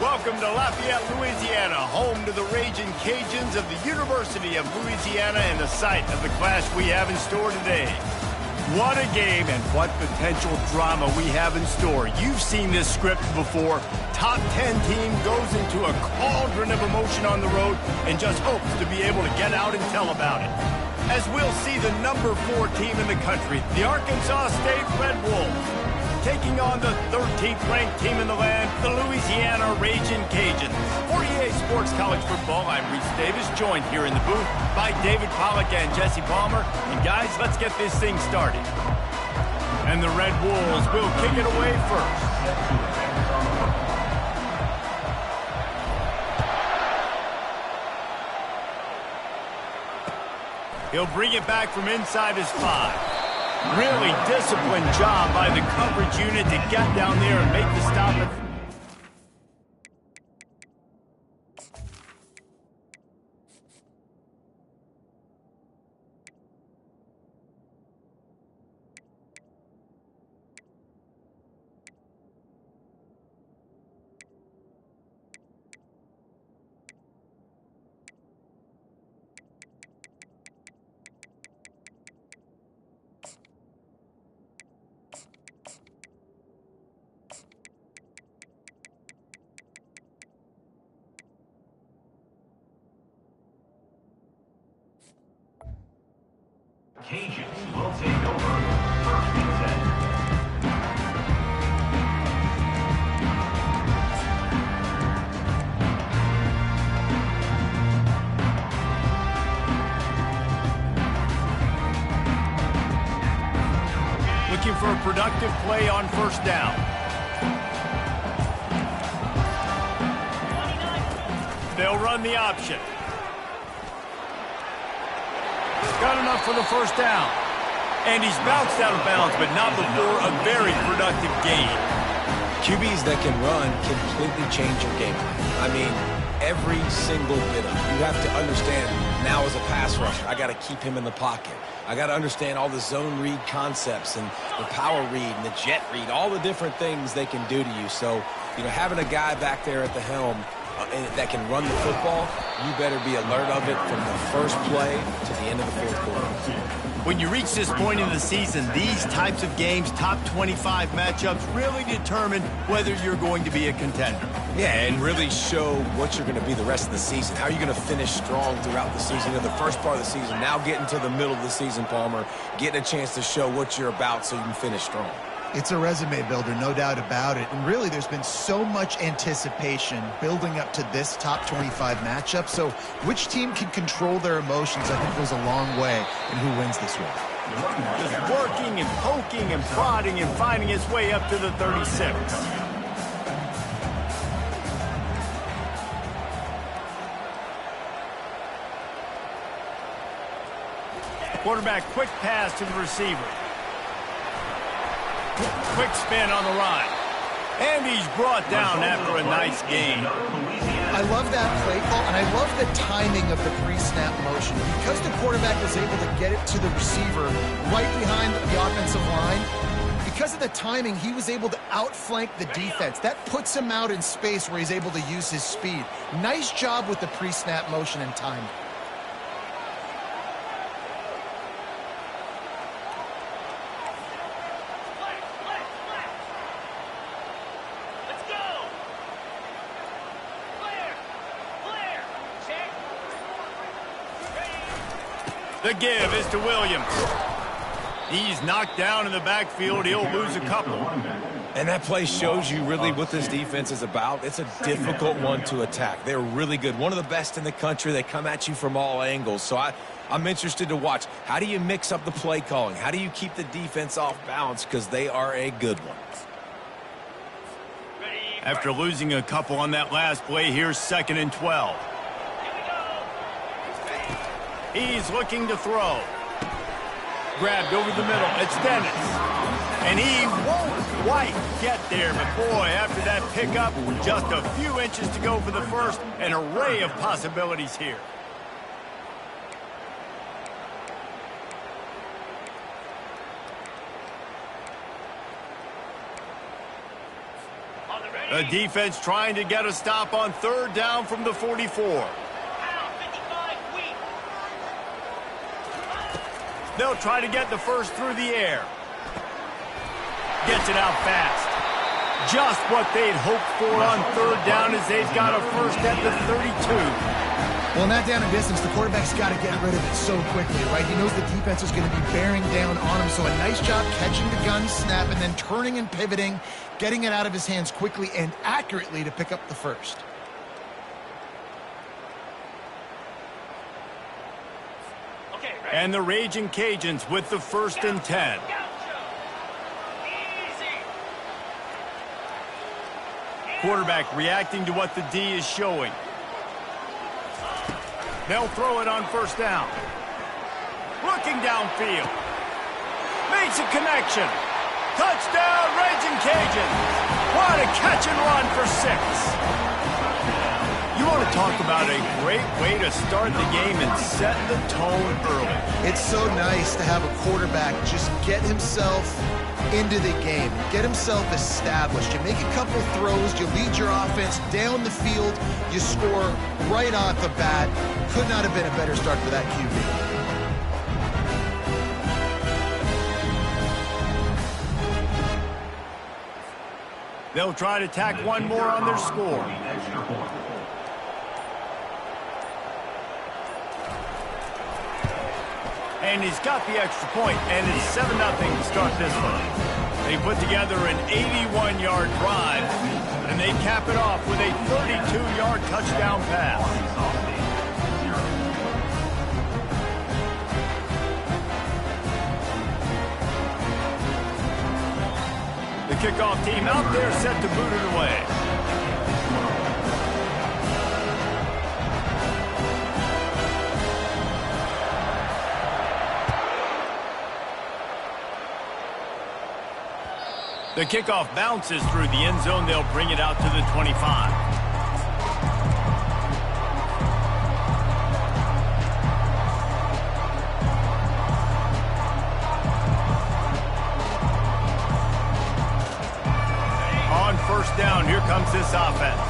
Welcome to Lafayette, Louisiana, home to the Raging Cajuns of the University of Louisiana and the site of the clash we have in store today. What a game and what potential drama we have in store. You've seen this script before. Top 10 team goes into a cauldron of emotion on the road and just hopes to be able to get out and tell about it. As we'll see the number 4 team in the country, the Arkansas State Red Wolves, taking on the 13th ranked team in the land, the Louisiana Raging Cajuns. For EA Sports College Football, I'm Reese Davis, joined here in the booth by David Pollack and Jesse Palmer. And guys, let's get this thing started. And the Red Wolves will kick it away first. He'll bring it back from inside his 5. Really disciplined job by the coverage unit to get down there and make the stop. Cajuns will take over first and 10. Looking for a productive play on first down. They'll run the option. Got enough for the first down. And he's bounced out of bounds, but not before a very productive gain. QBs that can run completely change your game plan. I mean, every single bit of it. You have to understand, now as a pass rusher, I got to keep him in the pocket. I got to understand all the zone read concepts and the power read and the jet read, all the different things they can do to you. So, having a guy back there at the helm that can run the football, you better be alert of it from the first play to the end of the fourth quarter. When you reach this point in the season, these types of games, top 25 matchups, really determine whether you're going to be a contender. Yeah, and really show what you're going to be the rest of the season. How are you going to finish strong throughout the season, in the first part of the season, now getting to the middle of the season, Palmer, getting a chance to show what you're about so you can finish strong. It's a resume builder, no doubt about it. And really, there's been so much anticipation building up to this top 25 matchup. So which team can control their emotions, I think, goes a long way in who wins this one. Just working and poking and prodding and finding his way up to the 36. Quarterback, quick pass to the receiver. Quick spin on the run. And he's brought down after a nice gain. I love that play call, and I love the timing of the pre-snap motion. Because the quarterback was able to get it to the receiver right behind the offensive line, because of the timing, he was able to outflank the defense. That puts him out in space where he's able to use his speed. Nice job with the pre-snap motion and timing. The give is to Williams. He's knocked down in the backfield. He'll lose a couple. And that play shows you really what this defense is about. It's a difficult one to attack. They're really good. One of the best in the country. They come at you from all angles. So I'm interested to watch. How do you mix up the play calling? How do you keep the defense off balance? Because they are a good one. After losing a couple on that last play, here's 2nd and 12. He's looking to throw. Grabbed over the middle. It's Dennis. And he won't quite get there. But, boy, after that pickup, just a few inches to go for the first. An array of possibilities here. The defense trying to get a stop on third down from the 44. They'll try to get the first through the air. Gets it out fast. Just what they'd hoped for on third down as they've got a first at the 32. Well, in that down and distance, the quarterback's got to get rid of it so quickly, right? He knows the defense is going to be bearing down on him, so a nice job catching the gun snap and then turning and pivoting, getting it out of his hands quickly and accurately to pick up the first. And the Raging Cajuns with the 1st and 10. Quarterback reacting to what the D is showing. They'll throw it on first down. Looking downfield. Makes a connection. Touchdown, Raging Cajuns. What a catch and run for 6. You want to talk about a great way to start the game and set the tone early. It's so nice to have a quarterback just get himself into the game, get himself established. You make a couple throws, you lead your offense down the field, you score right off the bat. Could not have been a better start for that QB. They'll try to tack one more on their score. And he's got the extra point, and it's 7-0 to start this one. They put together an 81-yard drive, and they cap it off with a 32-yard touchdown pass. The kickoff team out there set to boot it away. The kickoff bounces through the end zone. They'll bring it out to the 25. On first down, here comes this offense.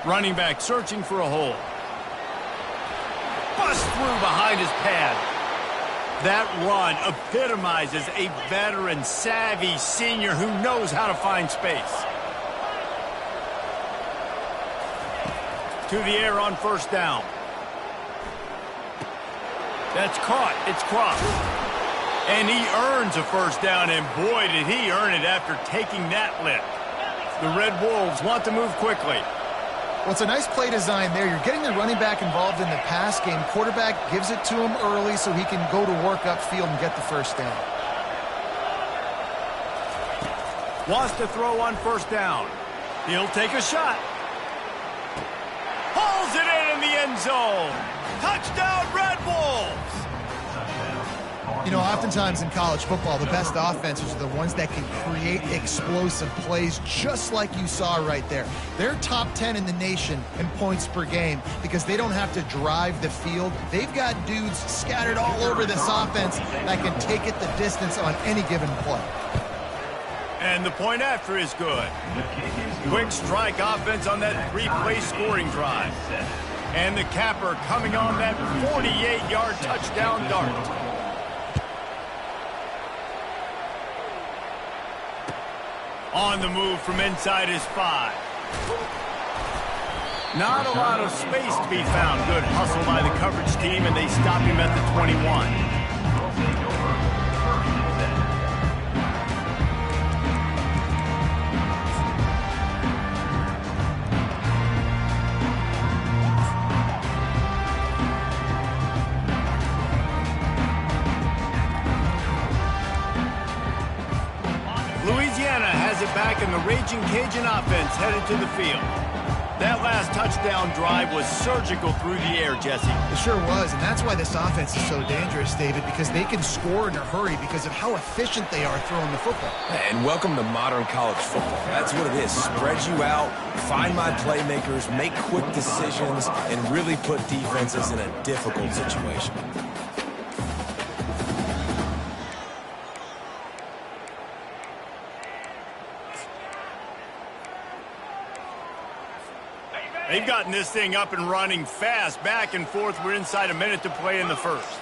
Running back searching for a hole. Bust through behind his pad. That run epitomizes a veteran, savvy senior who knows how to find space. To the air on first down. That's caught. It's crossed. And he earns a first down, and boy, did he earn it after taking that lift. The Red Wolves want to move quickly. Well, it's a nice play design there. You're getting the running back involved in the pass game. Quarterback gives it to him early so he can go to work upfield and get the first down. Wants to throw on first down. He'll take a shot. Pulls it in the end zone. Touchdown, Red Wolves. You know, oftentimes in college football, the best offenses are the ones that can create explosive plays just like you saw right there. They're top 10 in the nation in points per game because they don't have to drive the field. They've got dudes scattered all over this offense that can take it the distance on any given play. And the point after is good. Quick strike offense on that 3-play scoring drive. And the capper coming on that 48-yard touchdown dart. On the move from inside his 5. Not a lot of space to be found. Good hustle by the coverage team, and they stop him at the 21. Louisiana has it back, and the Raging Cajun offense headed to the field. That last touchdown drive was surgical through the air, Jesse. It sure was, and that's why this offense is so dangerous, David, because they can score in a hurry because of how efficient they are throwing the football. And welcome to modern college football. That's what it is. Spread you out, find my playmakers, make quick decisions, and really put defenses in a difficult situation. They've gotten this thing up and running fast, back and forth. We're inside a minute to play in the first.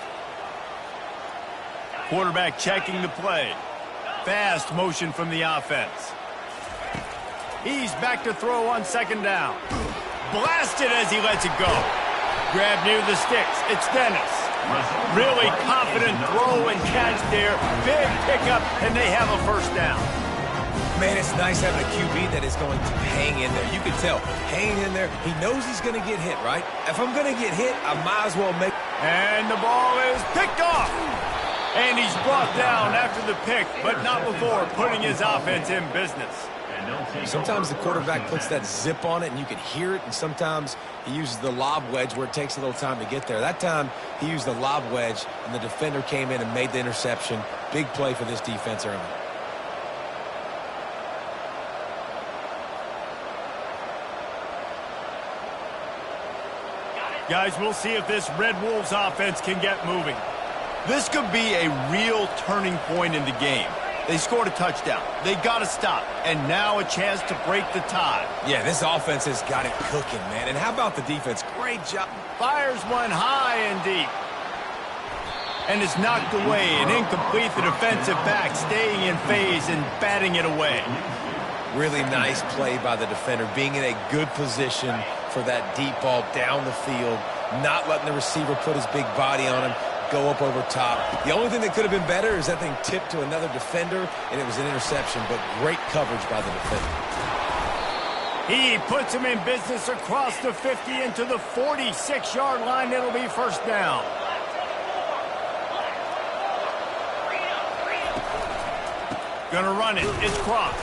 Quarterback checking the play. Fast motion from the offense. He's back to throw on second down. Blasted as he lets it go. Grab near the sticks. It's Dennis. Really confident throw and catch there. Big pickup, and they have a first down. Man, it's nice having a QB that is going to hang in there. You can tell, hanging in there, he knows he's going to get hit, right? If I'm going to get hit, I might as well make... And the ball is picked off. And he's brought down after the pick, but not before putting his offense in business. Sometimes the quarterback puts that zip on it, and you can hear it, and sometimes he uses the lob wedge where it takes a little time to get there. That time, he used the lob wedge, and the defender came in and made the interception. Big play for this defense early. Guys, we'll see if this Red Wolves offense can get moving. This could be a real turning point in the game. They scored a touchdown. They got to stop. And now a chance to break the tie. Yeah, this offense has got it cooking, man. And how about the defense? Great job. Fires one high and deep. And it's knocked away and incomplete. The defensive back staying in phase and batting it away. Really nice play by the defender, being in a good position for that deep ball down the field, not letting the receiver put his big body on him, go up over top. The only thing that could have been better is that thing tipped to another defender, and it was an interception, but great coverage by the defender. He puts him in business across the 50 into the 46-yard line. It'll be first down. Gonna run it. It's Cross.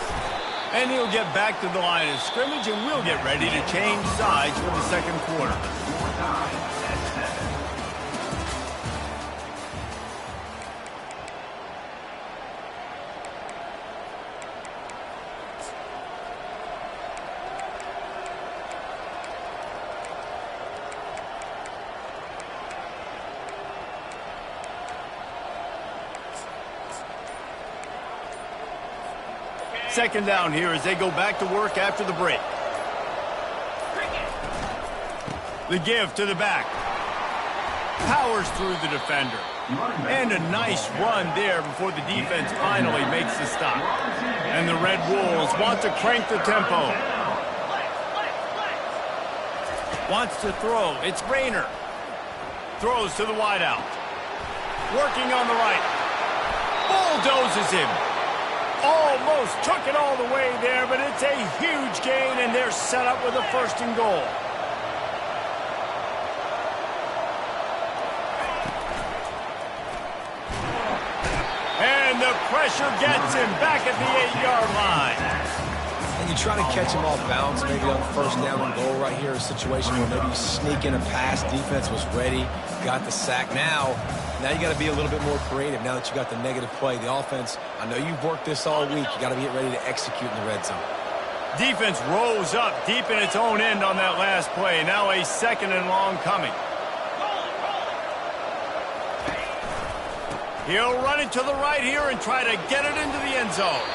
And he'll get back to the line of scrimmage, and we'll get ready to change sides for the second quarter. Second down here as they go back to work after the break. The give to the back. Powers through the defender. And a nice run there before the defense finally makes the stop. And the Red Wolves want to crank the tempo. Wants to throw. It's Rayner. Throws to the wideout. Working on the right. Bulldozes him. Almost took it all the way there, but it's a huge gain, and they're set up with a first and goal. And the pressure gets him back at the 8-yard line. And you try to catch him off balance, maybe on first down and goal right here, a situation where maybe you sneak in a pass, defense was ready, got the sack. Now you got to be a little bit more creative now that you got the negative play. The offense, I know you've worked this all week. You got to get ready to execute in the red zone. Defense rose up deep in its own end on that last play. Now a second and long coming. He'll run it to the right here and try to get it into the end zone.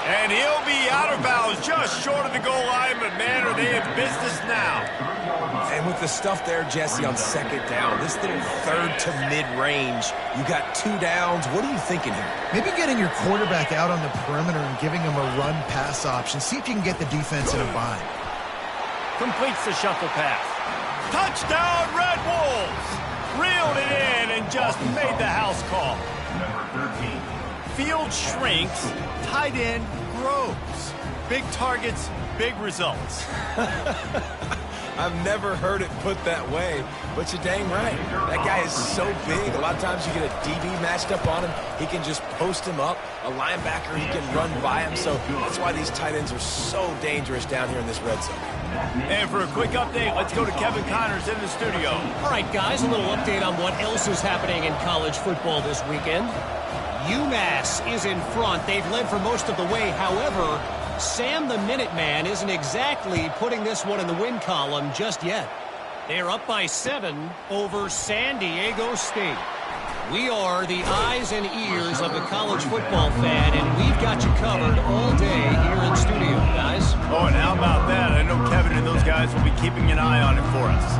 And he'll be out of bounds just short of the goal line, but man, are they in business now. And with the stuff there, Jesse, on second down, this little third to mid-range, you got 2 downs. What are you thinking here? Maybe getting your quarterback out on the perimeter and giving him a run-pass option. See if you can get the defense in a bind. Completes the shuffle pass. Touchdown, Red Wolves! Reeled it in and just made the house call. Number 13. Field shrinks, tight end grows. Big targets, big results. I've never heard it put that way, but you're dang right. That guy is so big. A lot of times you get a DB matched up on him. He can just post him up. A linebacker, he can run by him. So that's why these tight ends are so dangerous down here in this red zone. And for a quick update, let's go to Kevin Connors in the studio. All right, guys, a little update on what else is happening in college football this weekend. UMass is in front. They've led for most of the way. However, Sam the Minuteman isn't exactly putting this one in the win column just yet. They're up by 7 over San Diego State. We are the eyes and ears of the college football fan, and we've got you covered all day here in studio, guys. Oh, and how about that? I know Kevin and those guys will be keeping an eye on it for us.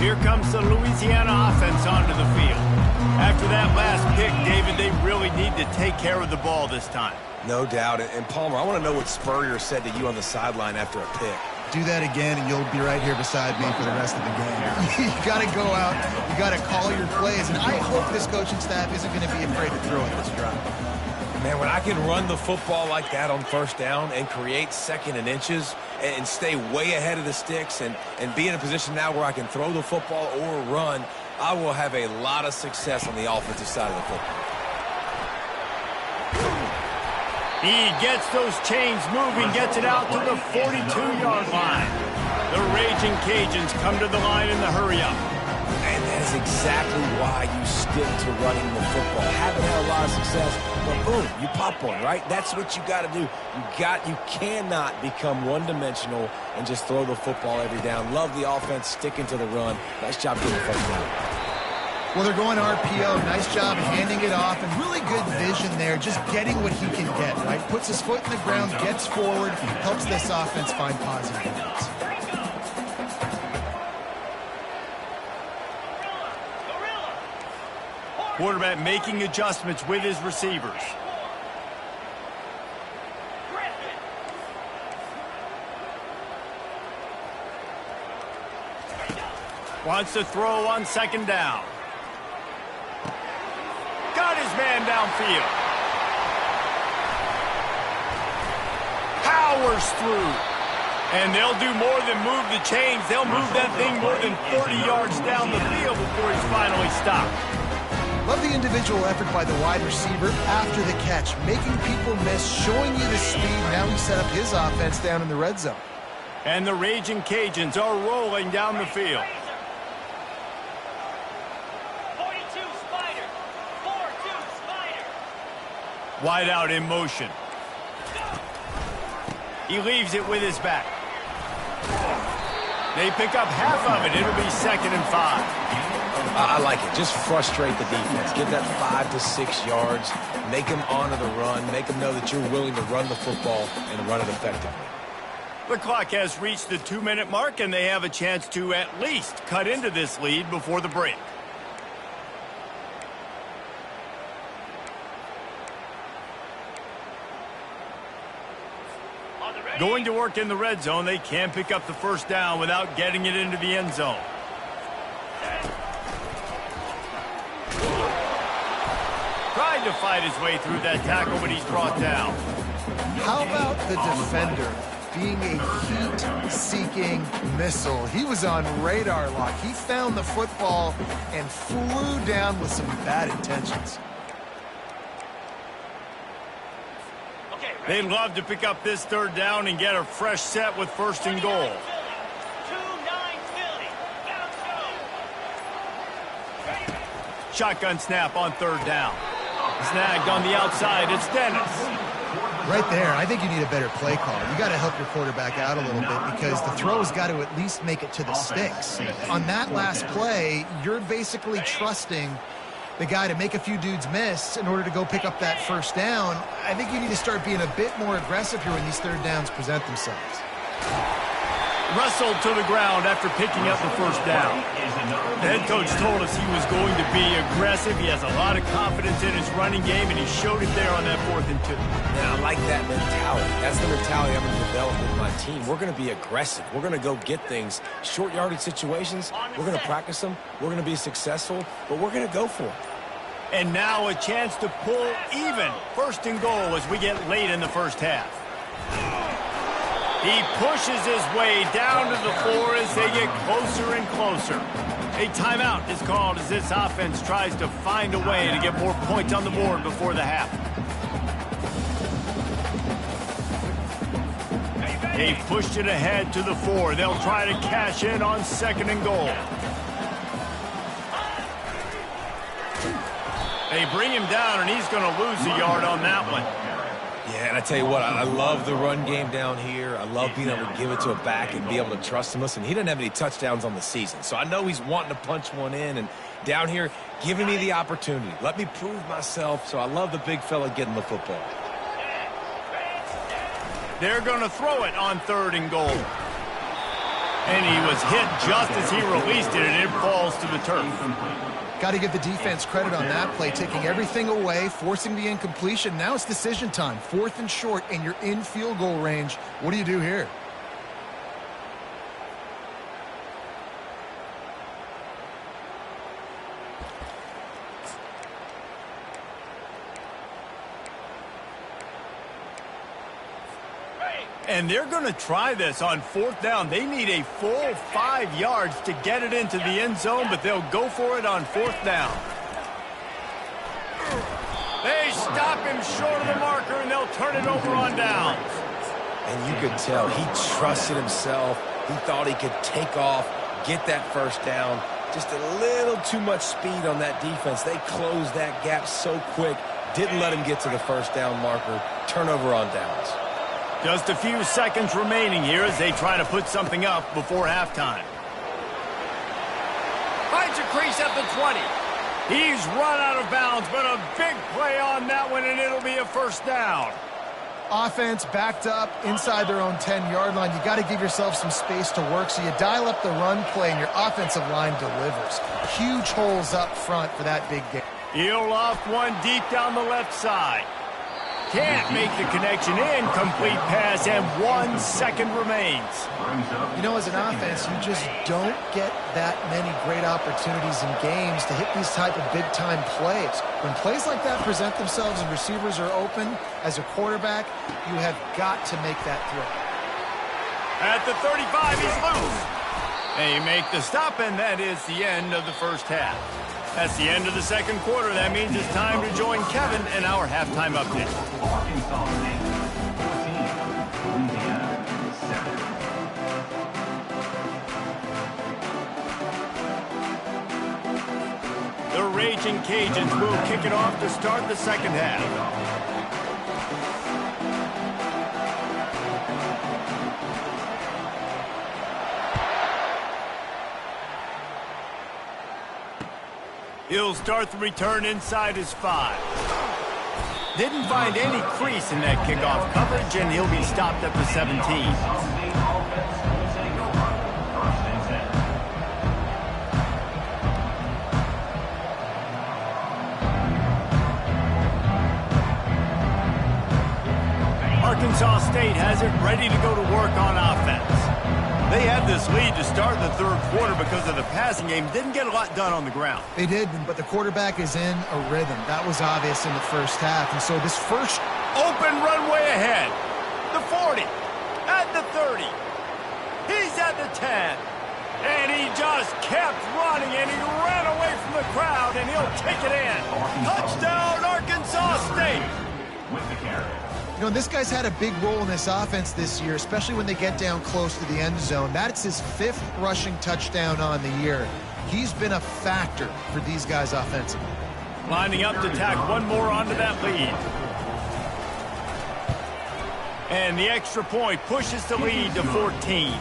Here comes the Louisiana offense onto the field. After that last pick, David, they really need to take care of the ball this time. No doubt. And Palmer, I want to know what Spurrier said to you on the sideline after a pick. Do that again, and you'll be right here beside me for the rest of the game. You got to go out. You got to call your plays. And I hope this coaching staff isn't going to be afraid to throw at this drive. Man, when I can run the football like that on first down and create second and inches and stay way ahead of the sticks and be in a position now where I can throw the football or run, I will have a lot of success on the offensive side of the football. He gets those chains moving, gets it out to the 42-yard line. The Raging Cajuns come to the line in the hurry-up. And that is exactly why you stick to running the football. Haven't had a lot of success, but boom, you pop one, right? That's what you got to do. You cannot become one-dimensional and just throw the football every down. Love the offense, sticking to the run. Nice job getting the first down. Well, they're going RPO. Nice job handing it off, and really good vision there, just getting what he can get, right? Puts his foot in the ground, gets forward, helps this offense find positive points. Quarterback making adjustments with his receivers. Wants to throw on second down. Got his man downfield. Powers through. And they'll do more than move the chains. They'll move that thing more than 30 yards down the field before he's finally stopped. Love the individual effort by the wide receiver after the catch, making people miss, showing you the speed. Now he set up his offense down in the red zone. And the Raging Cajuns are rolling down the field. 42 Spider. 4-2 Spider. Wide out in motion. He leaves it with his back. They pick up half of it. It'll be 2nd and 5. I like it. Just frustrate the defense. Get that 5 to 6 yards. Make them honor the run. Make them know that you're willing to run the football and run it effectively. The clock has reached the 2-minute mark, and they have a chance to at least cut into this lead before the break. Going to work in the red zone, they can pick up the first down without getting it into the end zone. Tried to fight his way through that tackle, but he's brought down. How about the defender being a heat-seeking missile? He was on radar lock. He found the football and flew down with some bad intentions. They'd love to pick up this third down and get a fresh set with 1st and goal. 2-9 Philly. Shotgun snap on 3rd down. Snagged on the outside. It's Dennis. Right there, I think you need a better play call. You got to help your quarterback out a little bit because the throw's got to at least make it to the sticks. On that last play, you're basically trusting the guy to make a few dudes miss in order to go pick up that first down. I think you need to start being a bit more aggressive here when these third downs present themselves. Wrestled to the ground after picking up the first down. The head coach told us he was going to be aggressive. He has a lot of confidence in his running game, and he showed it there on that 4th and 2. And I like that mentality. That's the mentality I'm going to develop with my team. We're going to be aggressive. We're going to go get things. Short yardage situations, we're going to practice them. We're going to be successful, but we're going to go for it. And now a chance to pull even. 1st and goal as we get late in the first half. He pushes his way down to the floor as they get closer and closer. A timeout is called as this offense tries to find a way to get more points on the board before the half. They pushed it ahead to the 4. They'll try to cash in on 2nd and goal. They bring him down, and he's going to lose a yard on that one. Yeah, And I tell you what, I love the run game down here. I love being able to give it to a back and be able to trust him. Listen, he doesn't have any touchdowns on the season, so I know he's wanting to punch one in. And down here, giving me the opportunity. Let me prove myself, so I love the big fella getting the football. They're going to throw it on 3rd and goal. And he was hit just as he released it, and it falls to the turf. Got to give the defense credit on that play, taking everything away, forcing the incompletion. Now it's decision time. 4th and short, and you're in field goal range. What do you do here? And they're going to try this on 4th down. They need a full 5 yards to get it into the end zone, but they'll go for it on 4th down. They stop him short of the marker, and they'll turn it over on downs. And you could tell he trusted himself. He thought he could take off, get that 1st down. Just a little too much speed on that defense. They closed that gap so quick, didn't let him get to the 1st down marker. Turnover on downs. Just a few seconds remaining here as they try to put something up before halftime. Finds a crease at the 20. He's run out of bounds, but a big play on that one, and it'll be a 1st down. Offense backed up inside their own 10-yard line. You got to give yourself some space to work, so you dial up the run play, and your offensive line delivers. Huge holes up front for that big game. He'll loft one deep down the left side. Can't make the connection. Incomplete pass, and 1 second remains. You know, as an offense, you just don't get that many great opportunities in games to hit these type of big-time plays. When plays like that present themselves and receivers are open, as a quarterback, you have got to make that throw. At the 35, he's loose. They make the stop, and that is the end of the 1st half. That's the end of the 2nd quarter. That means it's time to join Kevin in our halftime update. Arkansas 8, 14, Louisiana 7. The Raging Cajuns will kick it off to start the 2nd half. He'll start the return inside his 5. Didn't find any crease in that kickoff coverage, and he'll be stopped at the 17. Arkansas State has it ready to go to work on offense. They had this lead to start the 3rd quarter because of the passing game. Didn't get a lot done on the ground. They did, but the quarterback is in a rhythm. That was obvious in the 1st half. And so this first open runway ahead. The 40. At the 30. He's at the 10. And he just kept running, and he ran away from the crowd, and he'll take it in. Touchdown, Arkansas State. With the carry. You know, this guy's had a big role in this offense this year, especially when they get down close to the end zone. That's his 5th rushing touchdown on the year. He's been a factor for these guys offensively. Lining up to tack one more onto that lead. And the extra point pushes the lead to 14.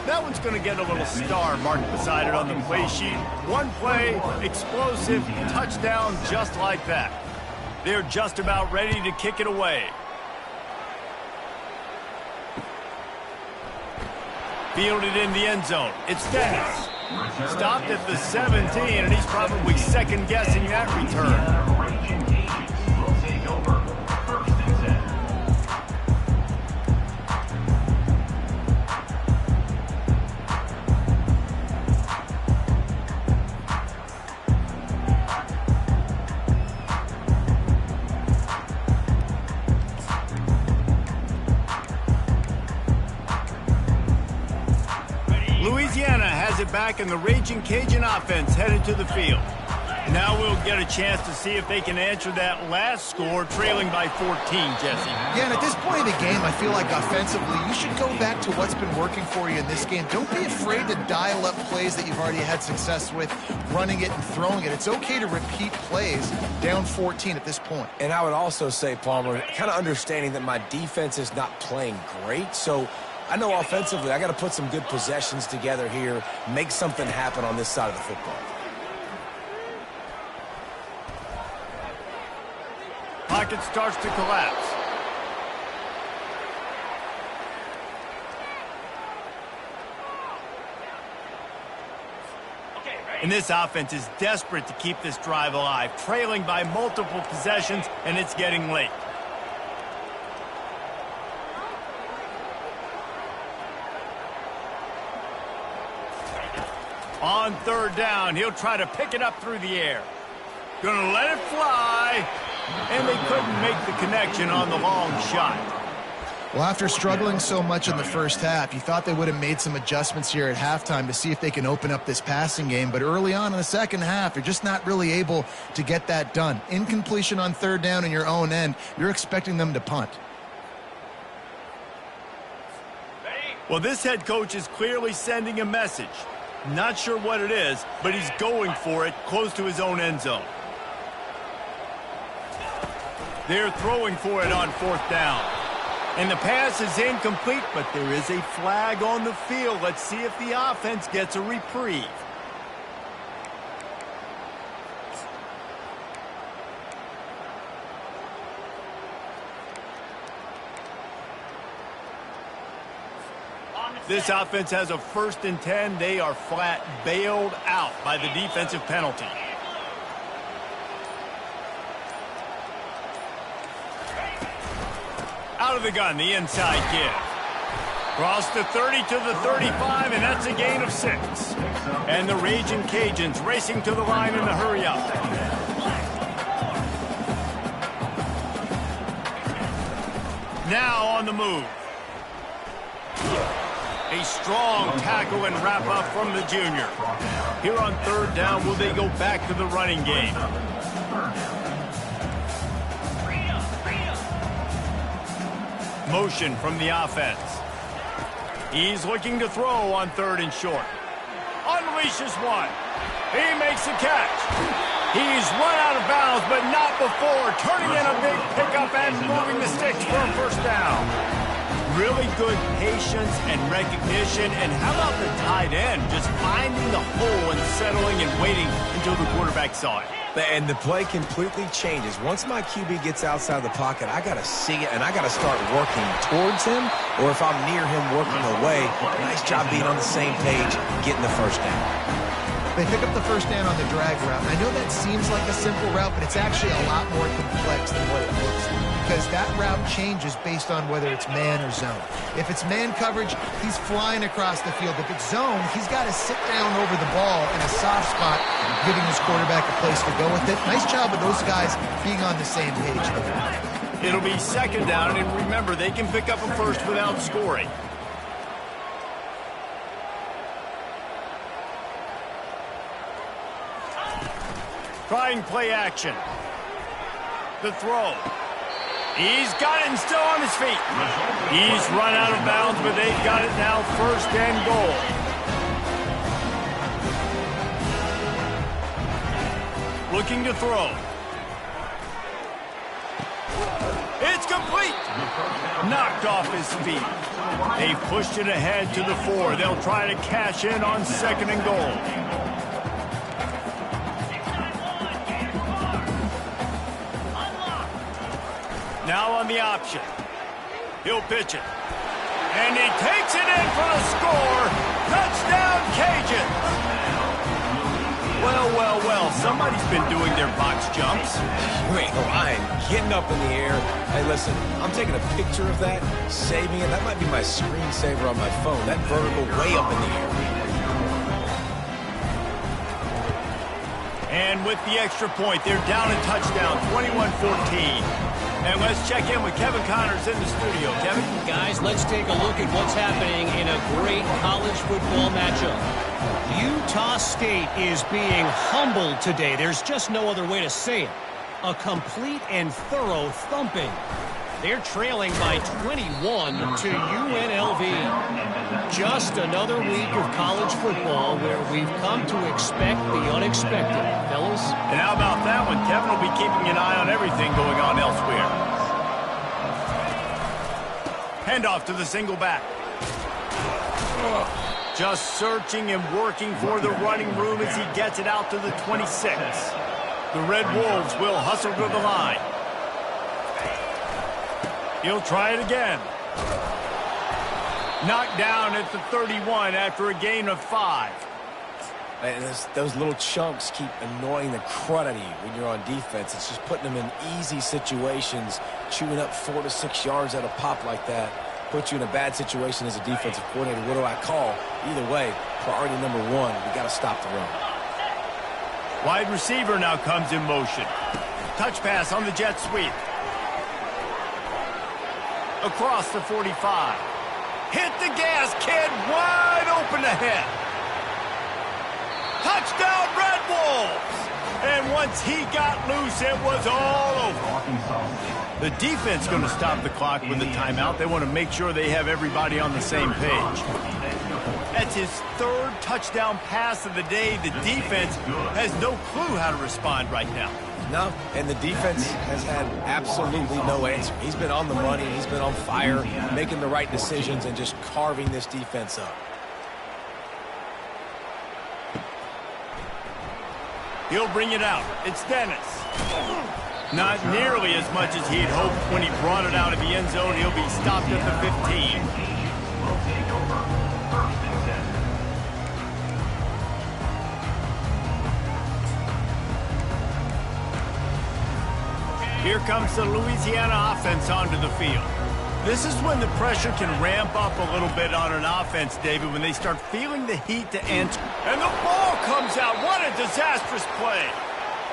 That one's going to get a little star marked beside it on the play sheet. One play, explosive, touchdown just like that. They're just about ready to kick it away. Fielded in the end zone. It's Dennis. Stopped at the 17, and he's probably second-guessing that return. Raging Cajuns will take over 1st and 10. Louisiana has it back, and the Raging Cajun offense headed to the field. Now we'll get a chance to see if they can answer that last score, trailing by 14, Jesse. Yeah, and at this point of the game, I feel like offensively, you should go back to what's been working for you in this game. Don't be afraid to dial up plays that you've already had success with, running it and throwing it. It's okay to repeat plays down 14 at this point. And I would also say, Palmer, kind of understanding that my defense is not playing great, so I know offensively I got to put some good possessions together here, make something happen on this side of the football. Pocket starts to collapse. And this offense is desperate to keep this drive alive, trailing by multiple possessions, and it's getting late. On third down, he'll try to pick it up through the air. Gonna let it fly. And they couldn't make the connection on the long shot. Well, after struggling so much in the first half, you thought they would have made some adjustments here at halftime to see if they can open up this passing game. But early on in the second half, you're just not really able to get that done. Incompletion on third down in your own end, you're expecting them to punt. Well, this head coach is clearly sending a message. Not sure what it is, but he's going for it close to his own end zone. They're throwing for it on fourth down. And the pass is incomplete, but there is a flag on the field. Let's see if the offense gets a reprieve. This offense has a 1st and 10. They are flat bailed out by the defensive penalty. Out of the gun, the inside give. Cross the 30 to the 35, and that's a gain of 6. And the Raging Cajuns racing to the line in a hurry up. Now on the move. A strong tackle and wrap up from the junior. Here on third down, will they go back to the running game? Motion from the offense. He's looking to throw on 3rd and short. Unleashes one. He makes the catch. He's run out of bounds, but not before turning in a big pickup and moving the sticks for a 1st down. Really good patience and recognition. And how about the tight end just finding the hole and settling and waiting until the quarterback saw it. And the play completely changes. Once my QB gets outside the pocket, I got to see it, and I got to start working towards him, or if I'm near him, working away. Nice job being on the same page, getting the 1st down. They pick up the 1st down on the drag route. I know that seems like a simple route, but it's actually a lot more complex than what it looks like, because that route changes based on whether it's man or zone. If it's man coverage, he's flying across the field. If it's zone, he's got to sit down over the ball in a soft spot, giving his quarterback a place to go with it. Nice job of those guys being on the same page there. It'll be 2nd down, and remember, they can pick up a 1st without scoring. Trying play action. The throw. He's got it and still on his feet. He's run out of bounds, but they've got it now 1st and goal. Looking to throw. It's complete. Knocked off his feet. They've pushed it ahead to the 4. They'll try to cash in on 2nd and goal. Now on the option. He'll pitch it. And he takes it in for a score. Touchdown, Cajun. Well, well, well. Somebody's been doing their box jumps. You ain't lying. Getting up in the air. Hey, listen, I'm taking a picture of that, saving it. That might be my screensaver on my phone. That vertical way up in the air. And with the extra point, they're down a touchdown, 21-14. And let's check in with Kevin Connors in the studio. Kevin? Guys, let's take a look at what's happening in a great college football matchup. Utah State is being humbled today. There's just no other way to say it. A complete and thorough thumping. They're trailing by 21 to UNLV. Just another week of college football where we've come to expect the unexpected, fellas. And how about that one? Kevin will be keeping an eye on everything going on elsewhere. Handoff to the single back. Just searching and working for the running room as he gets it out to the 26. The Red Wolves will hustle to the line. He'll try it again. Knocked down at the 31 after a gain of 5. And those little chunks keep annoying the crud out of you when you're on defense. It's just putting them in easy situations, chewing up 4 to 6 yards at a pop like that. Puts you in a bad situation as a defensive coordinator. What do I call? Either way, priority number 1, we got to stop the run. Wide receiver now comes in motion. Touch pass on the jet sweep. Across the 45. Hit the gas, kid. Wide open ahead. Touchdown, Red Wolves. And once he got loose, it was all over. The defense going to stop the clock with a timeout. They want to make sure they have everybody on the same page. That's his 3rd touchdown pass of the day. The defense has no clue how to respond right now. No, and the defense has had absolutely no answer. He's been on the money. He's been on fire, making the right decisions and just carving this defense up. He'll bring it out. It's Dennis. Not nearly as much as he'd hoped when he brought it out of the end zone. He'll be stopped at the 15. Will take over 1st and 10. Here comes the Louisiana offense onto the field. This is when the pressure can ramp up a little bit on an offense, David, when they start feeling the heat to enter. And the ball comes out. What a disastrous play.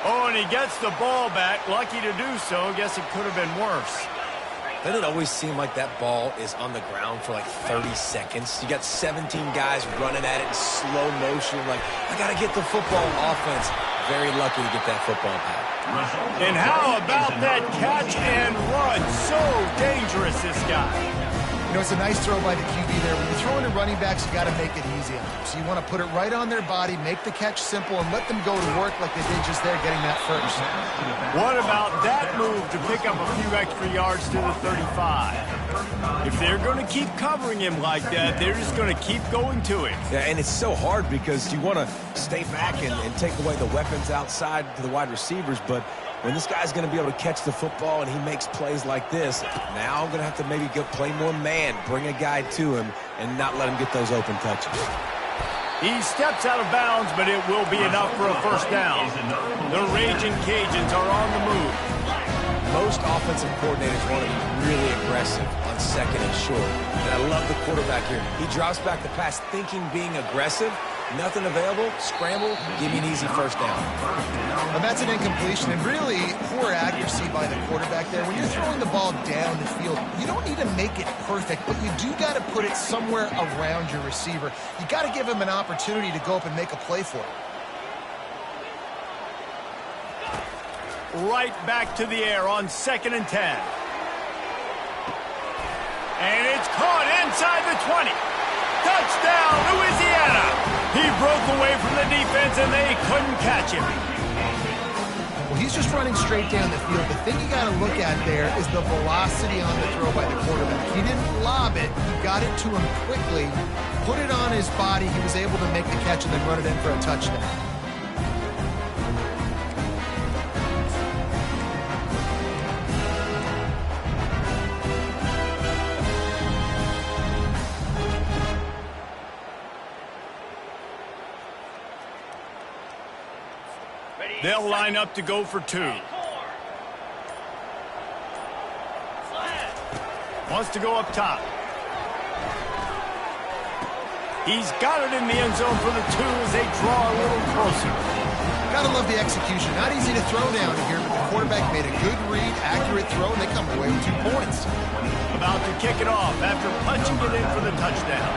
Oh, and he gets the ball back. Lucky to do so. Guess it could have been worse. Doesn't it always seem like that ball is on the ground for like 30 seconds? You got 17 guys running at it in slow motion. Like, I got to get the football. Offense, very lucky to get that football back. And how about that catch and run? So dangerous, this guy. You know, it's a nice throw by the QB there. When you're throwing to running backs, you got to make it easy on them. So you want to put it right on their body, make the catch simple, and let them go to work like they did just there, getting that first. What about that move to pick up a few extra yards to the 35? If they're going to keep covering him like that, they're just going to keep going to it. Yeah, and it's so hard because you want to stay back and take away the weapons outside to the wide receivers, but when this guy's going to be able to catch the football and he makes plays like this, now I'm going to have to maybe go play more man, bring a guy to him, and not let him get those open touches. He steps out of bounds, but it will be enough for a first down. The Raging Cajuns are on the move. Most offensive coordinators want to be really aggressive on 2nd and short. And I love the quarterback here. He drops back the pass thinking being aggressive. Nothing available, scramble, give me an easy first down. And that's an incompletion, and really poor accuracy by the quarterback there. When you're throwing the ball down the field, you don't need to make it perfect, but you do got to put it somewhere around your receiver. You got to give him an opportunity to go up and make a play for it. Right back to the air on 2nd and 10. And it's caught inside the 20. Touchdown, Louisiana! He broke away from the defense, and they couldn't catch him. Well, he's just running straight down the field. The thing you got to look at there is the velocity on the throw by the quarterback. He didn't lob it. He got it to him quickly, put it on his body. He was able to make the catch and then run it in for a touchdown. They'll line up to go for 2. Wants to go up top. He's got it in the end zone for the 2 as they draw a little closer. Gotta love the execution. Not easy to throw down here, but the quarterback made a good read, accurate throw, and they come away with 2 points. About to kick it off after punching it in for the touchdown.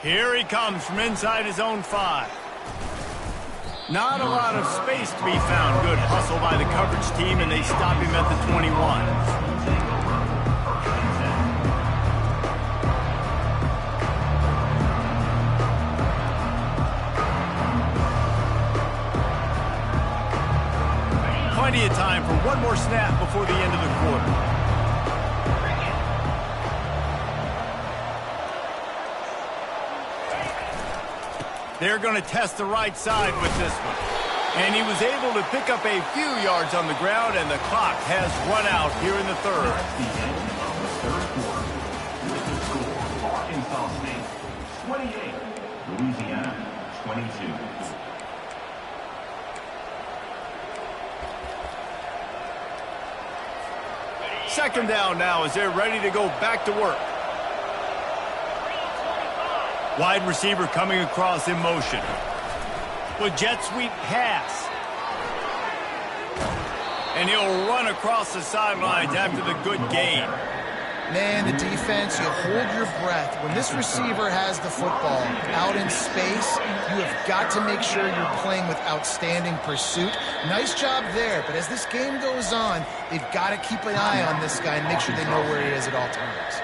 Here he comes from inside his own 5. Not a lot of space to be found. Good hustle by the coverage team, and they stop him at the 21. Plenty of time for one more snap before the end of the quarter. They're going to test the right side with this one. And he was able to pick up a few yards on the ground, and the clock has run out here in the third. The end of the third quarter. With the score, Arkansas State 28, Louisiana 22. Second down now as they're ready to go back to work. Wide receiver coming across in motion. With jet sweep pass. And he'll run across the sidelines after the good gain. Man, the defense, you hold your breath. When this receiver has the football out in space, you have got to make sure you're playing with outstanding pursuit. Nice job there, but as this game goes on, they've got to keep an eye on this guy and make sure they know where he is at all times.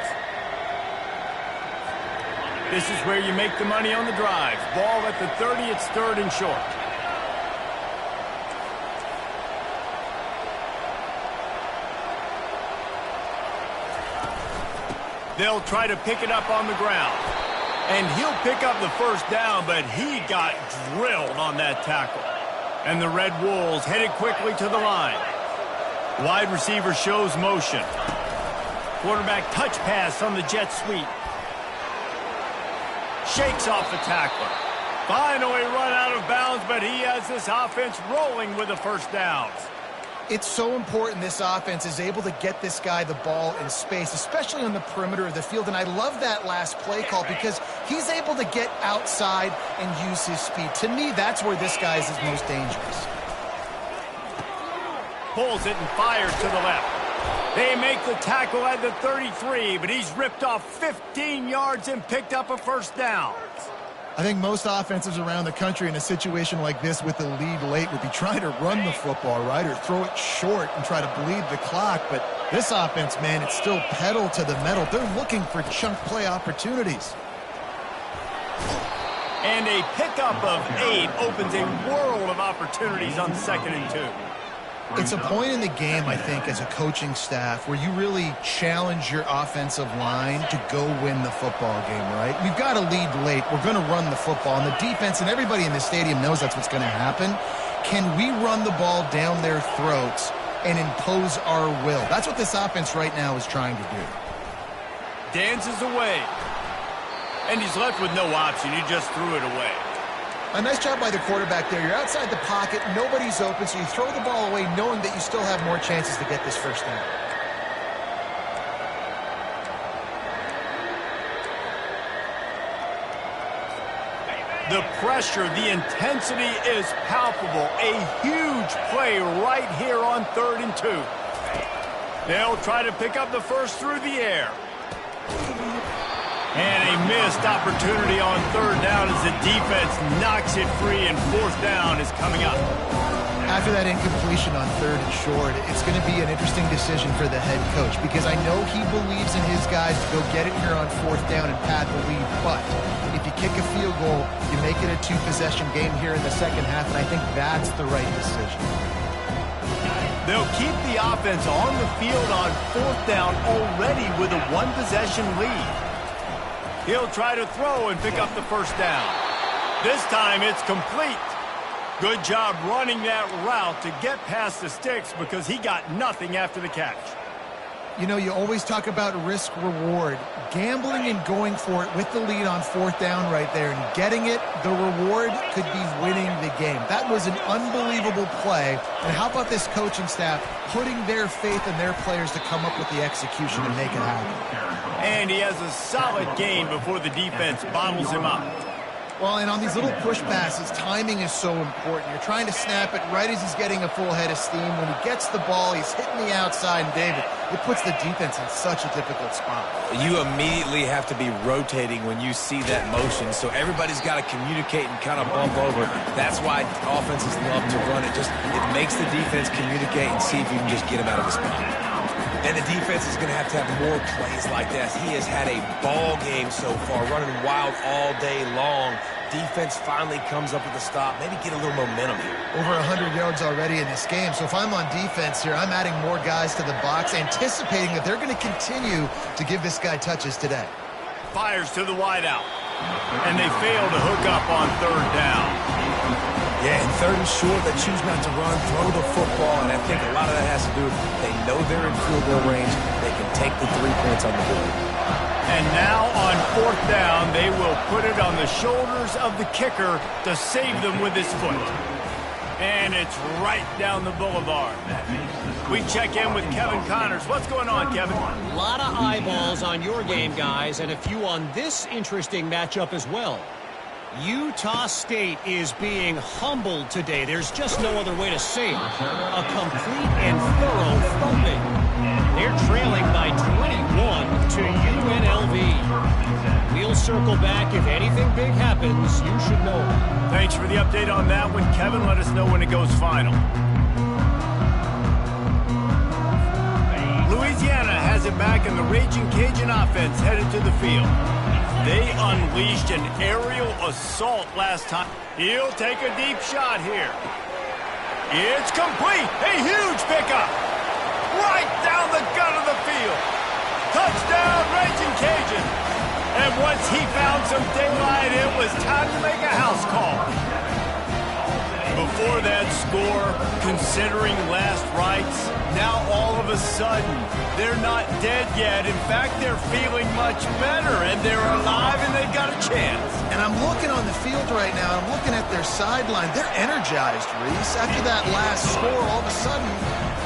This is where you make the money on the drive. Ball at the 30, it's third and short. They'll try to pick it up on the ground. And he'll pick up the first down, but he got drilled on that tackle. And the Red Wolves headed quickly to the line. Wide receiver shows motion. Quarterback touch pass on the jet sweep. Shakes off the tackler. Finally run out of bounds, but he has this offense rolling with the first down. It's so important this offense is able to get this guy the ball in space, especially on the perimeter of the field. And I love that last play call because he's able to get outside and use his speed. To me, that's where this guy is his most dangerous. Pulls it and fires to the left. They make the tackle at the 33, but he's ripped off 15 yards and picked up a first down. I think most offenses around the country in a situation like this with the lead late would be trying to run the football, right, or throw it short and try to bleed the clock. But this offense, man, it's still pedal to the metal. They're looking for chunk play opportunities. And a pickup of 8 opens a world of opportunities on 2nd and 2. It's a point in the game, I think, as a coaching staff where you really challenge your offensive line to go win the football game, right? We've got to lead late. We're going to run the football. And the defense and everybody in the stadium knows that's what's going to happen. Can we run the ball down their throats and impose our will? That's what this offense right now is trying to do. Dances away. And he's left with no option. He just threw it away. A nice job by the quarterback there. You're outside the pocket, nobody's open, so you throw the ball away knowing that you still have more chances to get this first down. The pressure, the intensity is palpable. A huge play right here on 3rd and 2. They'll try to pick up the first through the air. And a missed opportunity on 3rd down as the defense knocks it free, and 4th down is coming up. After that incompletion on 3rd and short, it's going to be an interesting decision for the head coach because I know he believes in his guys to go get it here on 4th down and pad the lead. But if you kick a field goal, you make it a 2-possession game here in the second half, and I think that's the right decision. They'll keep the offense on the field on 4th down already with a 1-possession lead. He'll try to throw and pick up the first down. This time it's complete. Good job running that route to get past the sticks because he got nothing after the catch. You know, you always talk about risk-reward. Gambling and going for it with the lead on 4th down right there and getting it, the reward could be winning the game. That was an unbelievable play. And how about this coaching staff putting their faith in their players to come up with the execution and make it happen? And he has a solid gain before the defense bottles him up. Well, and on these little push passes, timing is so important. You're trying to snap it right as he's getting a full head of steam. When he gets the ball, he's hitting the outside, and David, it puts the defense in such a difficult spot. You immediately have to be rotating when you see that motion, so everybody's got to communicate and kind of bump over. That's why offenses love to run it. It makes the defense communicate and see if you can just get him out of the spot. And the defense is going to have more plays like this. He has had a ball game so far, running wild all day long. Defense finally comes up with a stop. Maybe get a little momentum here. Over 100 yards already in this game. So if I'm on defense here, I'm adding more guys to the box, anticipating that they're going to continue to give this guy touches today. Fires to the wideout. And they fail to hook up on 3rd down. Yeah, and 3rd and short, they choose not to run, throw the football, and I think a lot of that has to do with they know they're in field goal range. They can take the 3 points on the board. And now on 4th down, they will put it on the shoulders of the kicker to save them with his foot. And it's right down the boulevard. We check in with Kevin Connors. What's going on, Kevin? A lot of eyeballs on your game, guys, and a few on this interesting matchup as well. Utah State is being humbled today. There's just no other way to say it. A complete and thorough thumping. They're trailing by 21 to UNLV. We'll circle back. If anything big happens, you should know about it. Thanks for the update on that one, Kevin. Let us know when it goes final. Louisiana has it back, and the Raging Cajun offense headed to the field. They unleashed an aerial assault last time. He'll take a deep shot here. It's complete. A huge pickup. Right down the gut of the field. Touchdown, Raging Cajun. And once he found some daylight, it was time to make a house call. Before that score, considering last rites, now all of a sudden, they're not dead yet. In fact, they're feeling much better, and they're alive, and they've got a chance. And I'm looking on the field right now. I'm looking at their sideline. They're energized, Reese. After that last score, all of a sudden,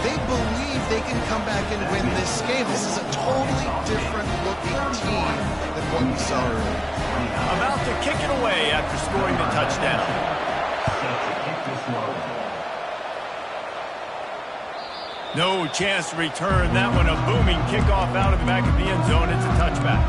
they believe they can come back and win this game. This is a totally different-looking team than what we saw earlier. About to kick it away after scoring the touchdown. No chance to return that one. A booming kickoff out of the back of the end zone. It's a touchback.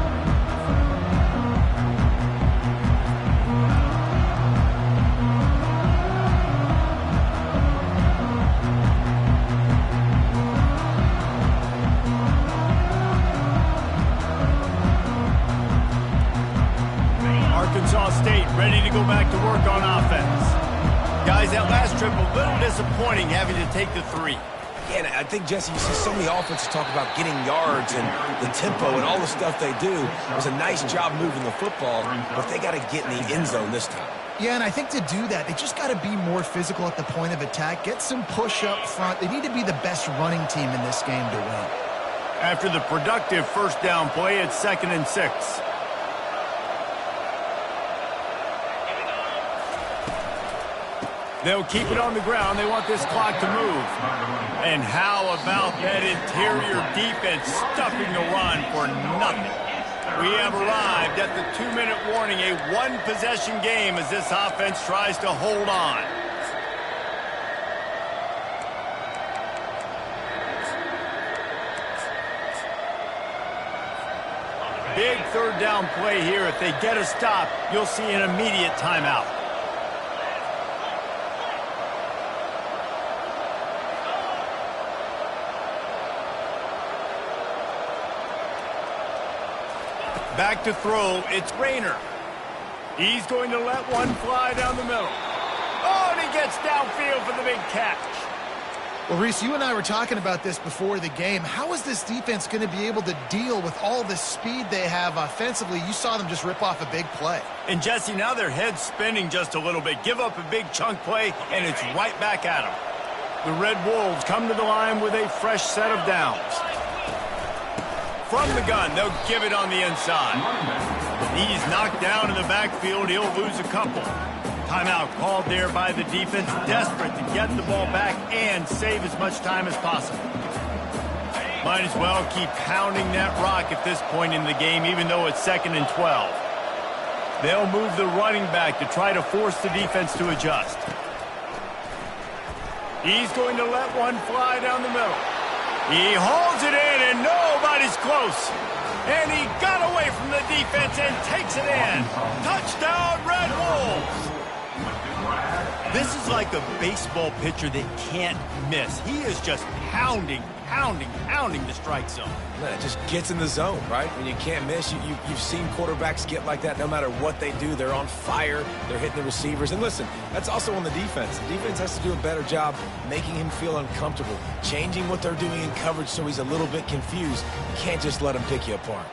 Arkansas State ready to go back to work on offense. Guys, that last trip a little disappointing having to take the 3. Yeah, and I think, Jesse, you see so many offenses talk about getting yards and the tempo and all the stuff they do. It was a nice job moving the football, but they got to get in the end zone this time. Yeah, and I think to do that, they just got to be more physical at the point of attack, get some push up front. They need to be the best running team in this game to win. After the productive 1st down play, it's 2nd and 6. They'll keep it on the ground. They want this clock to move. And how about that interior defense stuffing the run for nothing? We have arrived at the 2-minute warning, a 1-possession game as this offense tries to hold on. Big 3rd down play here. If they get a stop, you'll see an immediate timeout. Back to throw, it's Rayner. He's going to let one fly down the middle. Oh, and he gets downfield for the big catch. Well, Reese, you and I were talking about this before the game. How is this defense going to be able to deal with all the speed they have offensively? You saw them just rip off a big play. And, Jesse, now their head's spinning just a little bit. Give up a big chunk play, and it's right back at them. The Red Wolves come to the line with a fresh set of downs. from the gun. They'll give it on the inside. He's knocked down in the backfield. He'll lose a couple. Timeout called there by the defense, desperate to get the ball back and save as much time as possible. Might as well keep pounding that rock at this point in the game, even though it's 2nd and 12. They'll move the running back to try to force the defense to adjust. He's going to let one fly down the middle. He holds it in, and nobody's close. And he got away from the defense and takes it in. Touchdown, Red Wolves! This is like a baseball pitcher that can't miss. He is just pounding the strike zone. Man, it just gets in the zone, right? When you can't miss, you've seen quarterbacks get like that no matter what they do. They're on fire. They're hitting the receivers. And listen, that's also on the defense. The defense has to do a better job making him feel uncomfortable, changing what they're doing in coverage so he's a little bit confused. You can't just let him pick you apart.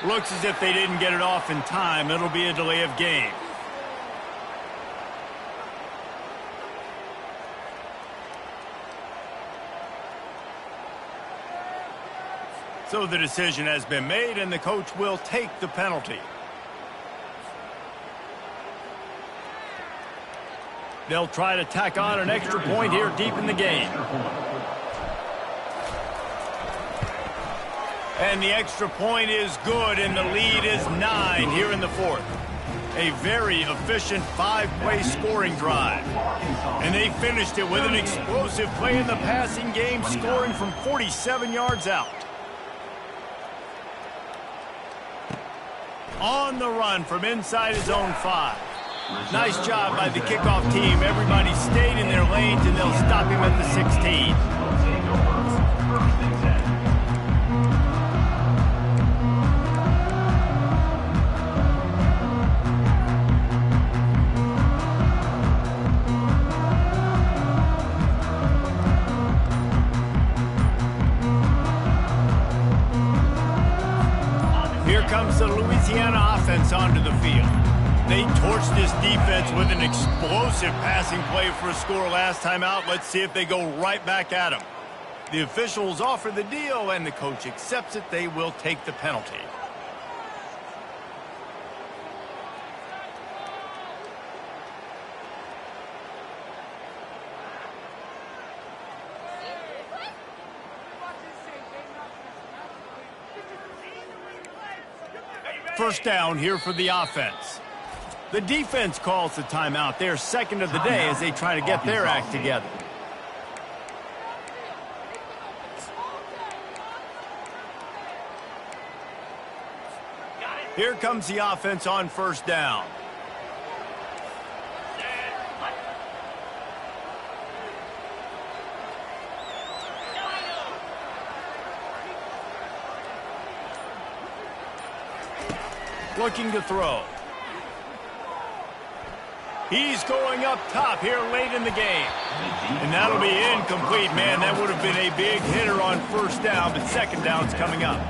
Looks as if they didn't get it off in time. It'll be a delay of game. So the decision has been made, and the coach will take the penalty. They'll try to tack on an extra point here deep in the game. And the extra point is good, and the lead is 9 here in the 4th. A very efficient 5-play scoring drive. And they finished it with an explosive play in the passing game, scoring from 47 yards out. On the run from inside his own 5. Nice job by the kickoff team. Everybody stayed in their lanes, and they'll stop him at the 16. Comes the Louisiana offense onto the field. They torched this defense with an explosive passing play for a score last time out. Let's see if they go right back at him. The officials offer the deal, and the coach accepts it. They will take the penalty. First down here for the offense. The defense calls the timeout. They're 2nd of the day as they try to get their act together. Here comes the offense on first down. Looking to throw. He's going up top here late in the game. And that'll be incomplete, man. That would have been a big hitter on first down, but second down's coming up.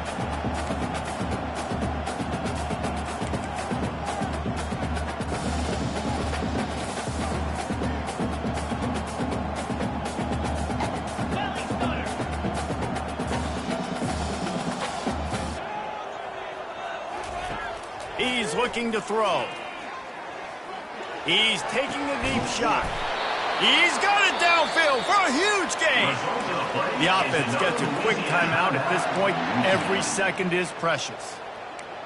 He's looking to throw. He's taking a deep shot. He's got it downfield for a huge gain. The offense gets a quick timeout at this point. Every second is precious.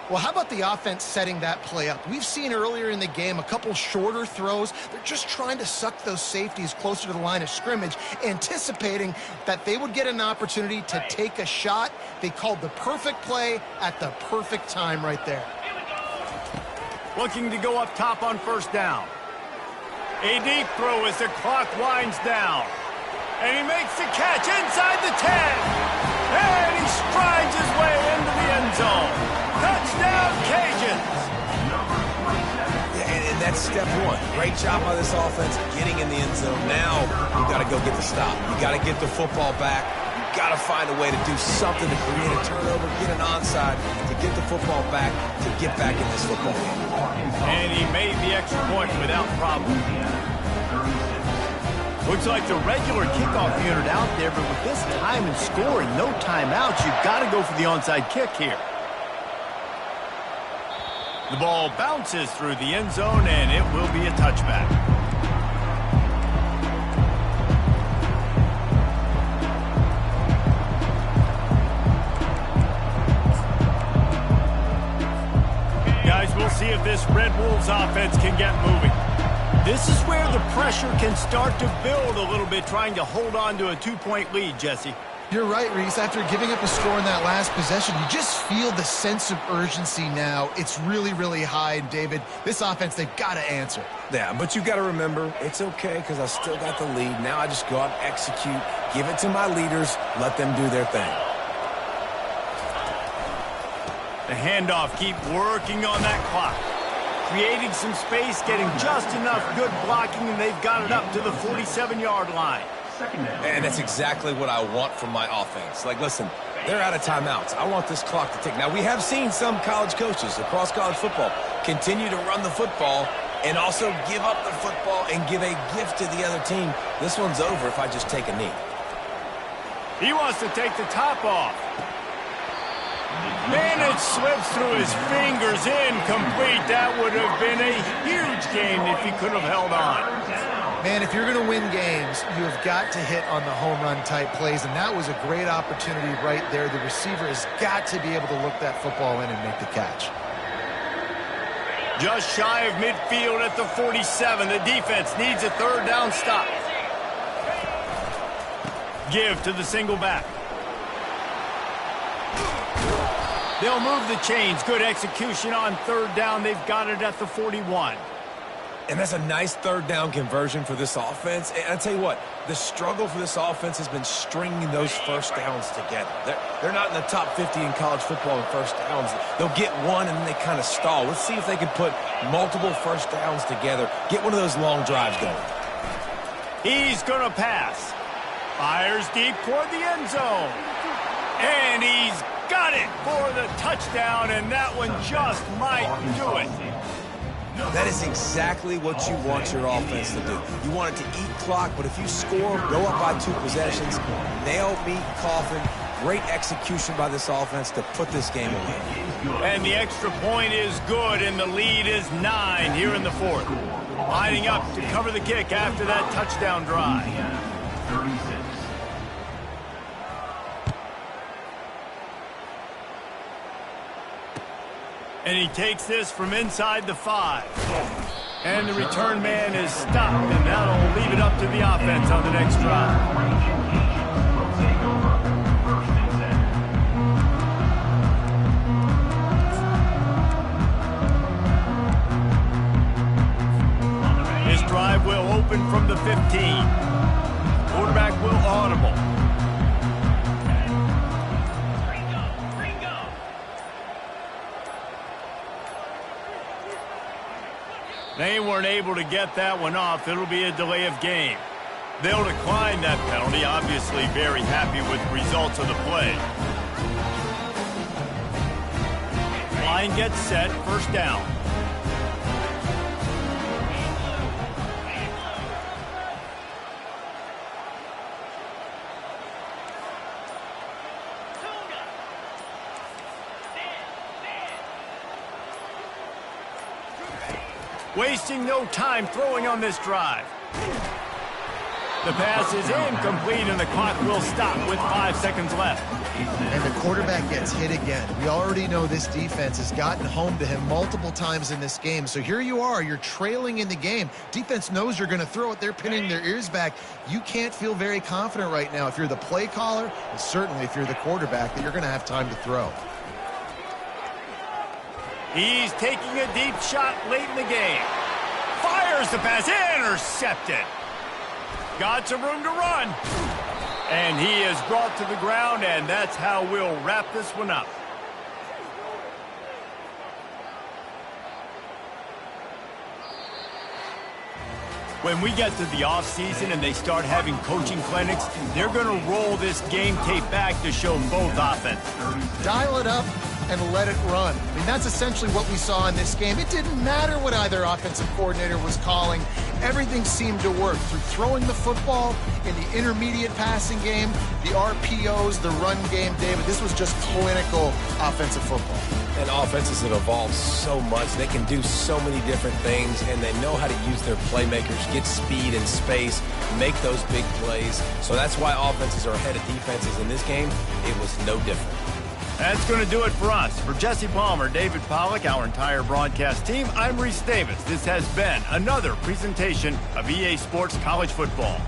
Well, how about the offense setting that play up? We've seen earlier in the game a couple shorter throws. They're just trying to suck those safeties closer to the line of scrimmage, anticipating that they would get an opportunity to take a shot. They called the perfect play at the perfect time right there. Looking to go up top on first down. A deep throw as the clock winds down. And he makes the catch inside the 10. And he strides his way into the end zone. Touchdown, Cajuns. Yeah, and that's step one. Great job by this offense getting in the end zone. Now you got to go get the stop. You got to get the football back. You got to find a way to do something to create a turnover, get an onside, to get the football back, to get back in this football game. And he made the extra point without problem. Looks like the regular kickoff unit out there, but with this time and score and no timeouts, you've got to go for the onside kick here. The ball bounces through the end zone, and it will be a touchback. Guys, we'll see if this Red Wolves offense can get moving. This is where the pressure can start to build a little bit, trying to hold on to a 2-point lead, Jesse. You're right, Reese. After giving up a score in that last possession, you just feel the sense of urgency now. It's really, really high. And, David, this offense, they've got to answer. Yeah, but you got to remember, it's okay because I still got the lead. Now I just go out and execute, give it to my leaders, let them do their thing. The handoff, keep working on that clock. Creating some space, getting just enough good blocking, and they've got it up to the 47-yard line. And that's exactly what I want from my offense. Like, listen, they're out of timeouts. I want this clock to tick. Now, we have seen some college coaches across college football continue to run the football and also give up the football and give a gift to the other team. This one's over if I just take a knee. He wants to take the top off. And it slips through his fingers, incomplete. That would have been a huge game if he could have held on. Man, if you're going to win games, you have got to hit on the home run type plays, and that was a great opportunity right there. The receiver has got to be able to look that football in and make the catch. Just shy of midfield at the 47. The defense needs a third down stop. Give to the single back. They'll move the chains. Good execution on third down. They've got it at the 41. And that's a nice third down conversion for this offense. And I tell you what, the struggle for this offense has been stringing those first downs together. They're not in the top 50 in college football in first downs. They'll get one and then they kind of stall. Let's see if they can put multiple first downs together. Get one of those long drives going. He's going to pass. Fires deep toward the end zone. And he's got it for the touchdown, and that one just might do it. That is exactly what you want your offense to do. You want it to eat clock, but if you score, go up by 2 possessions, nail, meet, coffin, great execution by this offense to put this game away. And the extra point is good, and the lead is 9 here in the fourth. Lining up to cover the kick after that touchdown drive. 36. And he takes this from inside the 5. And the return man is stopped, and that'll leave it up to the offense on the next drive. This drive will open from the 15. Quarterback will audible. They weren't able to get that one off. It'll be a delay of game. They'll decline that penalty, obviously very happy with the results of the play. Line gets set, first down. Wasting no time throwing on this drive. The pass is incomplete, and the clock will stop with 5 seconds left. And the quarterback gets hit again. We already know this defense has gotten home to him multiple times in this game. So here you are, you're trailing in the game. Defense knows you're going to throw it. They're pinning their ears back. You can't feel very confident right now if you're the play caller, and certainly if you're the quarterback, that you're going to have time to throw. He's taking a deep shot late in the game. Fires the pass, intercepted. Got some room to run. And he is brought to the ground, and that's how we'll wrap this one up. When we get to the offseason and they start having coaching clinics, they're going to roll this game tape back to show both offenses. Dial it up, and let it run. I mean, that's essentially what we saw in this game. It didn't matter what either offensive coordinator was calling. Everything seemed to work through throwing the football in the intermediate passing game, the RPOs, the run game. David, this was just clinical offensive football. And offenses have evolved so much. They can do so many different things, and they know how to use their playmakers, get speed and space, make those big plays. So that's why offenses are ahead of defenses in this game. It was no different. That's going to do it for us. For Jesse Palmer, David Pollack, our entire broadcast team, I'm Reese Davis. This has been another presentation of EA Sports College Football.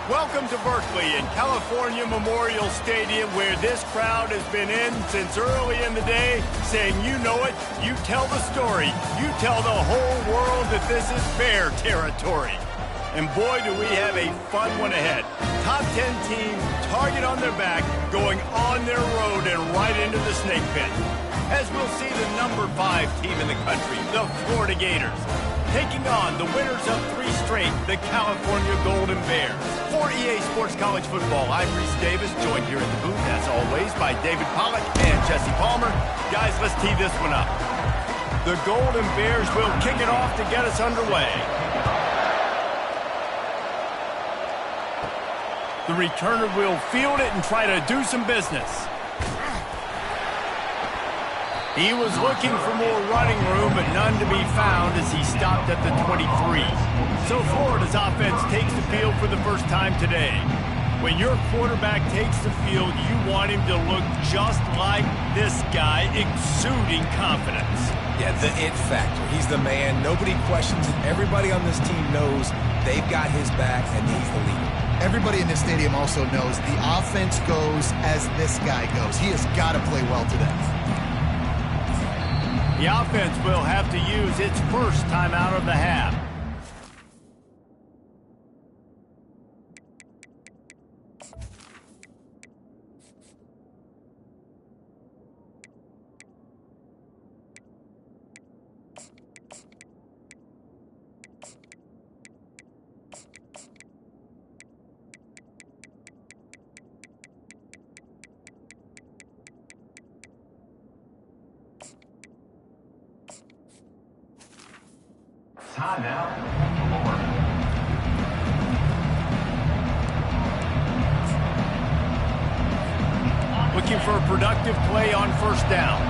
Welcome to Berkeley and California Memorial Stadium, where this crowd has been in since early in the day, saying you know it, you tell the story, you tell the whole world that this is Bear territory. And boy, do we have a fun one ahead. Top 10 team, target on their back, going on their road and right into the snake pit. As we'll see the number 5 team in the country, the Florida Gators, taking on the winners of 3 straight, the California Golden Bears. For EA Sports College Football, I'm Reese Davis, joined here in the booth, as always, by David Pollack and Jesse Palmer. Guys, let's tee this one up. The Golden Bears will kick it off to get us underway. The returner will field it and try to do some business. He was looking for more running room, but none to be found as he stopped at the 23. So Florida's offense takes the field for the first time today. When your quarterback takes the field, you want him to look just like this guy, exuding confidence. Yeah, the it factor. He's the man. Nobody questions it. Everybody on this team knows they've got his back, and he's the leader. Everybody in this stadium also knows the offense goes as this guy goes. He has got to play well today. The offense will have to use its first time out of the half. Time out. Lord. Looking for a productive play on first down.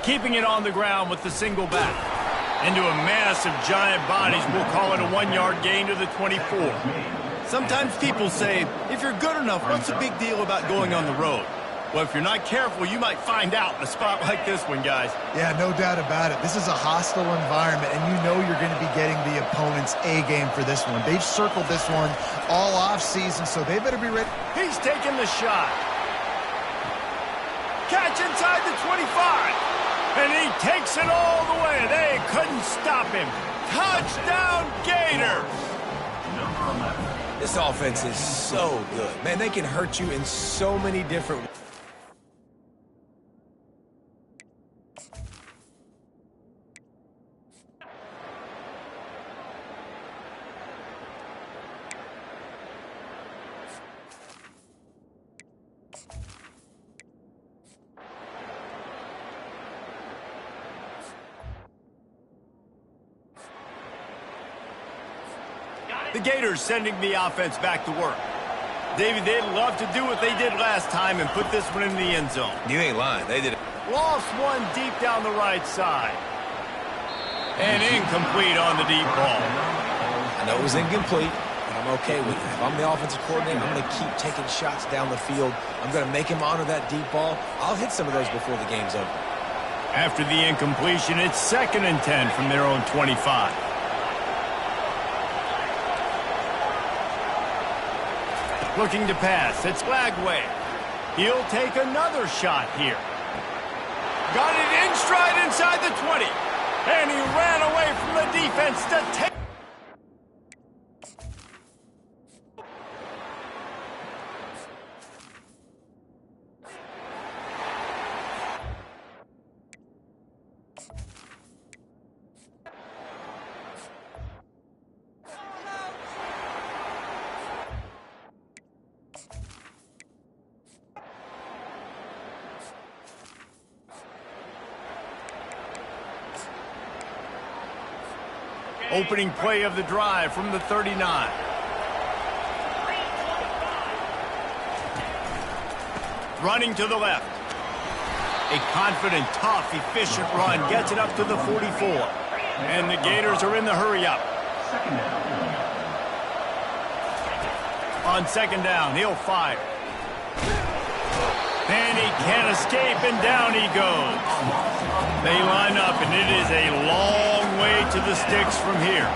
Keeping it on the ground with the single back. Into a mass of giant bodies, we'll call it a 1-yard gain to the 24. Sometimes people say, if you're good enough, what's the big deal about going on the road? Well, if you're not careful, you might find out in a spot like this one, guys. Yeah, no doubt about it. This is a hostile environment, and you know you're going to be getting the opponent's A-game for this one. They've circled this one all off-season, so they better be ready. He's taking the shot. Catch inside the 25. And he takes it all the way. They couldn't stop him. Touchdown, Gators! Number 11. This offense is so good. Man, they can hurt you in so many different ways. The Gators sending the offense back to work. David, they'd love to do what they did last time and put this one in the end zone. You ain't lying. They did it. Lost one deep down the right side. And incomplete on the deep ball. I know it was incomplete, but I'm okay with it. If I'm the offensive coordinator, I'm going to keep taking shots down the field. I'm going to make him honor that deep ball. I'll hit some of those before the game's over. After the incompletion, it's 2nd and 10 from their own 25. Looking to pass, it's Lagway. He'll take another shot here. Got it in stride inside the 20. And he ran away from the defense to take. Opening play of the drive from the 39. Running to the left. A confident, tough, efficient run gets it up to the 44. And the Gators are in the hurry-up. Second down. On second down, he'll fire. And he can't escape, and down he goes. They line up, and it is a long way to the sticks from here.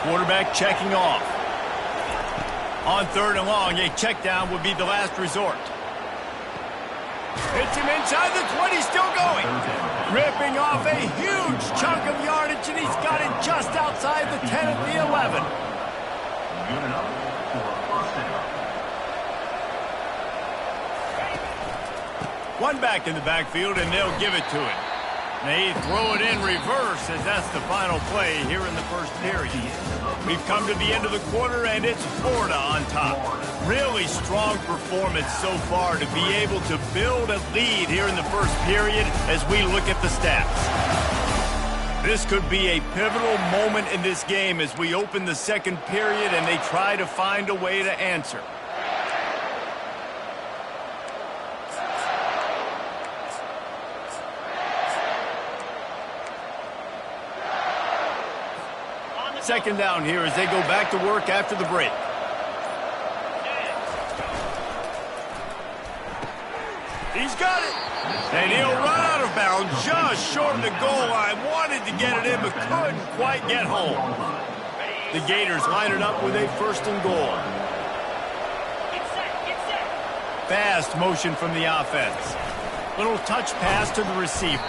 Quarterback checking off. On 3rd and long, a check down would be the last resort. Hits him inside the 20, still going. Ripping off a huge chunk of yardage, and he's got it just outside the 10 at the 11. Good enough for a first down. One back in the backfield, and they'll give it to him. They throw it in reverse as that's the final play here in the first period. We've come to the end of the quarter, and it's Florida on top. Really strong performance so far to be able to build a lead here in the first period as we look at the stats. This could be a pivotal moment in this game as we open the second period and they try to find a way to answer. Second down here as they go back to work after the break. He's got it. And he'll run out of bounds just short of the goal line. Wanted to get it in, but couldn't quite get home. The Gators line it up with a 1st and goal. Fast motion from the offense. Little touch pass to the receiver.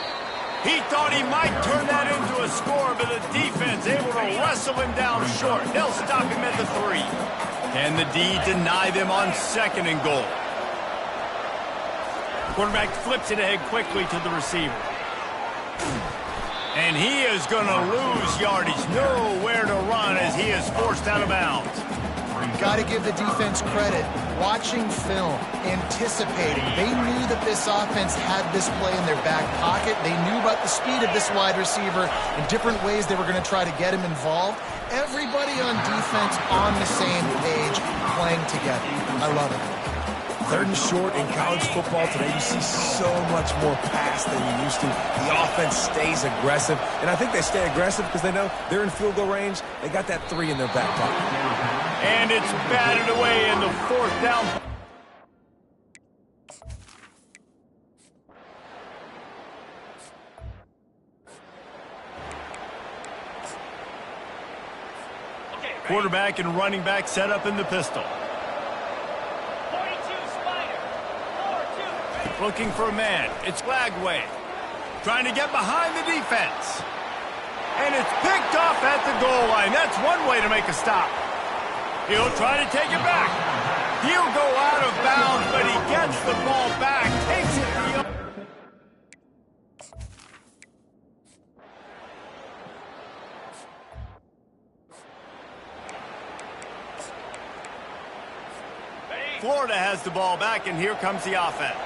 He thought he might turn that into a score, but the defense able to wrestle him down short. They'll stop him at the 3. Can the D deny them on 2nd and goal? Quarterback flips it ahead quickly to the receiver. And he is going to lose yardage. Nowhere to run as he is forced out of bounds. Got to give the defense credit. Watching film, anticipating. They knew that this offense had this play in their back pocket. They knew about the speed of this wide receiver and different ways they were going to try to get him involved. Everybody on defense on the same page, playing together. I love it. 3rd and short in college football today, you see so much more pass than you used to. The offense stays aggressive, and I think they stay aggressive because they know they're in field goal range. They got that 3 in their back pocket. And it's batted away in the 4th down. Quarterback and running back set up in the pistol. Looking for a man. It's Lagway. Trying to get behind the defense. And it's picked off at the goal line. That's one way to make a stop. He'll try to take it back. He'll go out of bounds, but he gets the ball back. Takes it the other. Florida has the ball back, and here comes the offense.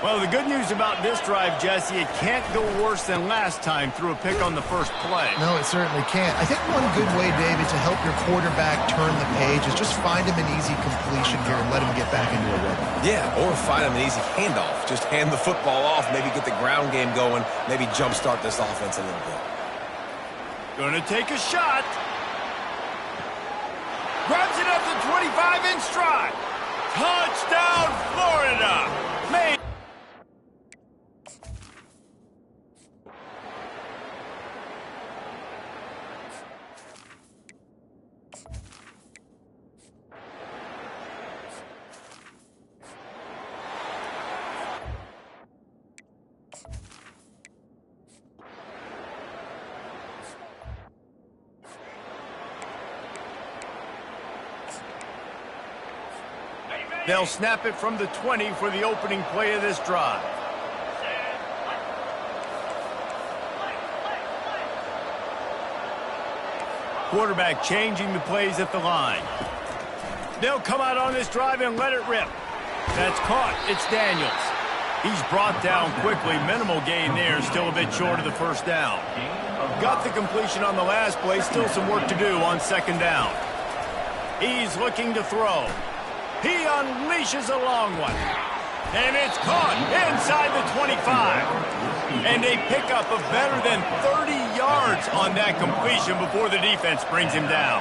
Well, the good news about this drive, Jesse, it can't go worse than last time through a pick on the first play. No, it certainly can't. I think one good way, David, to help your quarterback turn the page is just find him an easy completion here and let him get back into a rhythm. Yeah, or find him an easy handoff. Just hand the football off, maybe get the ground game going, maybe jumpstart this offense a little bit. Gonna take a shot. Grabs it up to 25 in stride. Touchdown, Florida. Made. They'll snap it from the 20 for the opening play of this drive. Quarterback changing the plays at the line. They'll come out on this drive and let it rip. That's caught. It's Daniels. He's brought down quickly. Minimal gain there. Still a bit short of the first down. Got the completion on the last play. Still some work to do on 2nd down. He's looking to throw. He unleashes a long one. And it's caught inside the 25. And a pickup of better than 30 yards on that completion before the defense brings him down.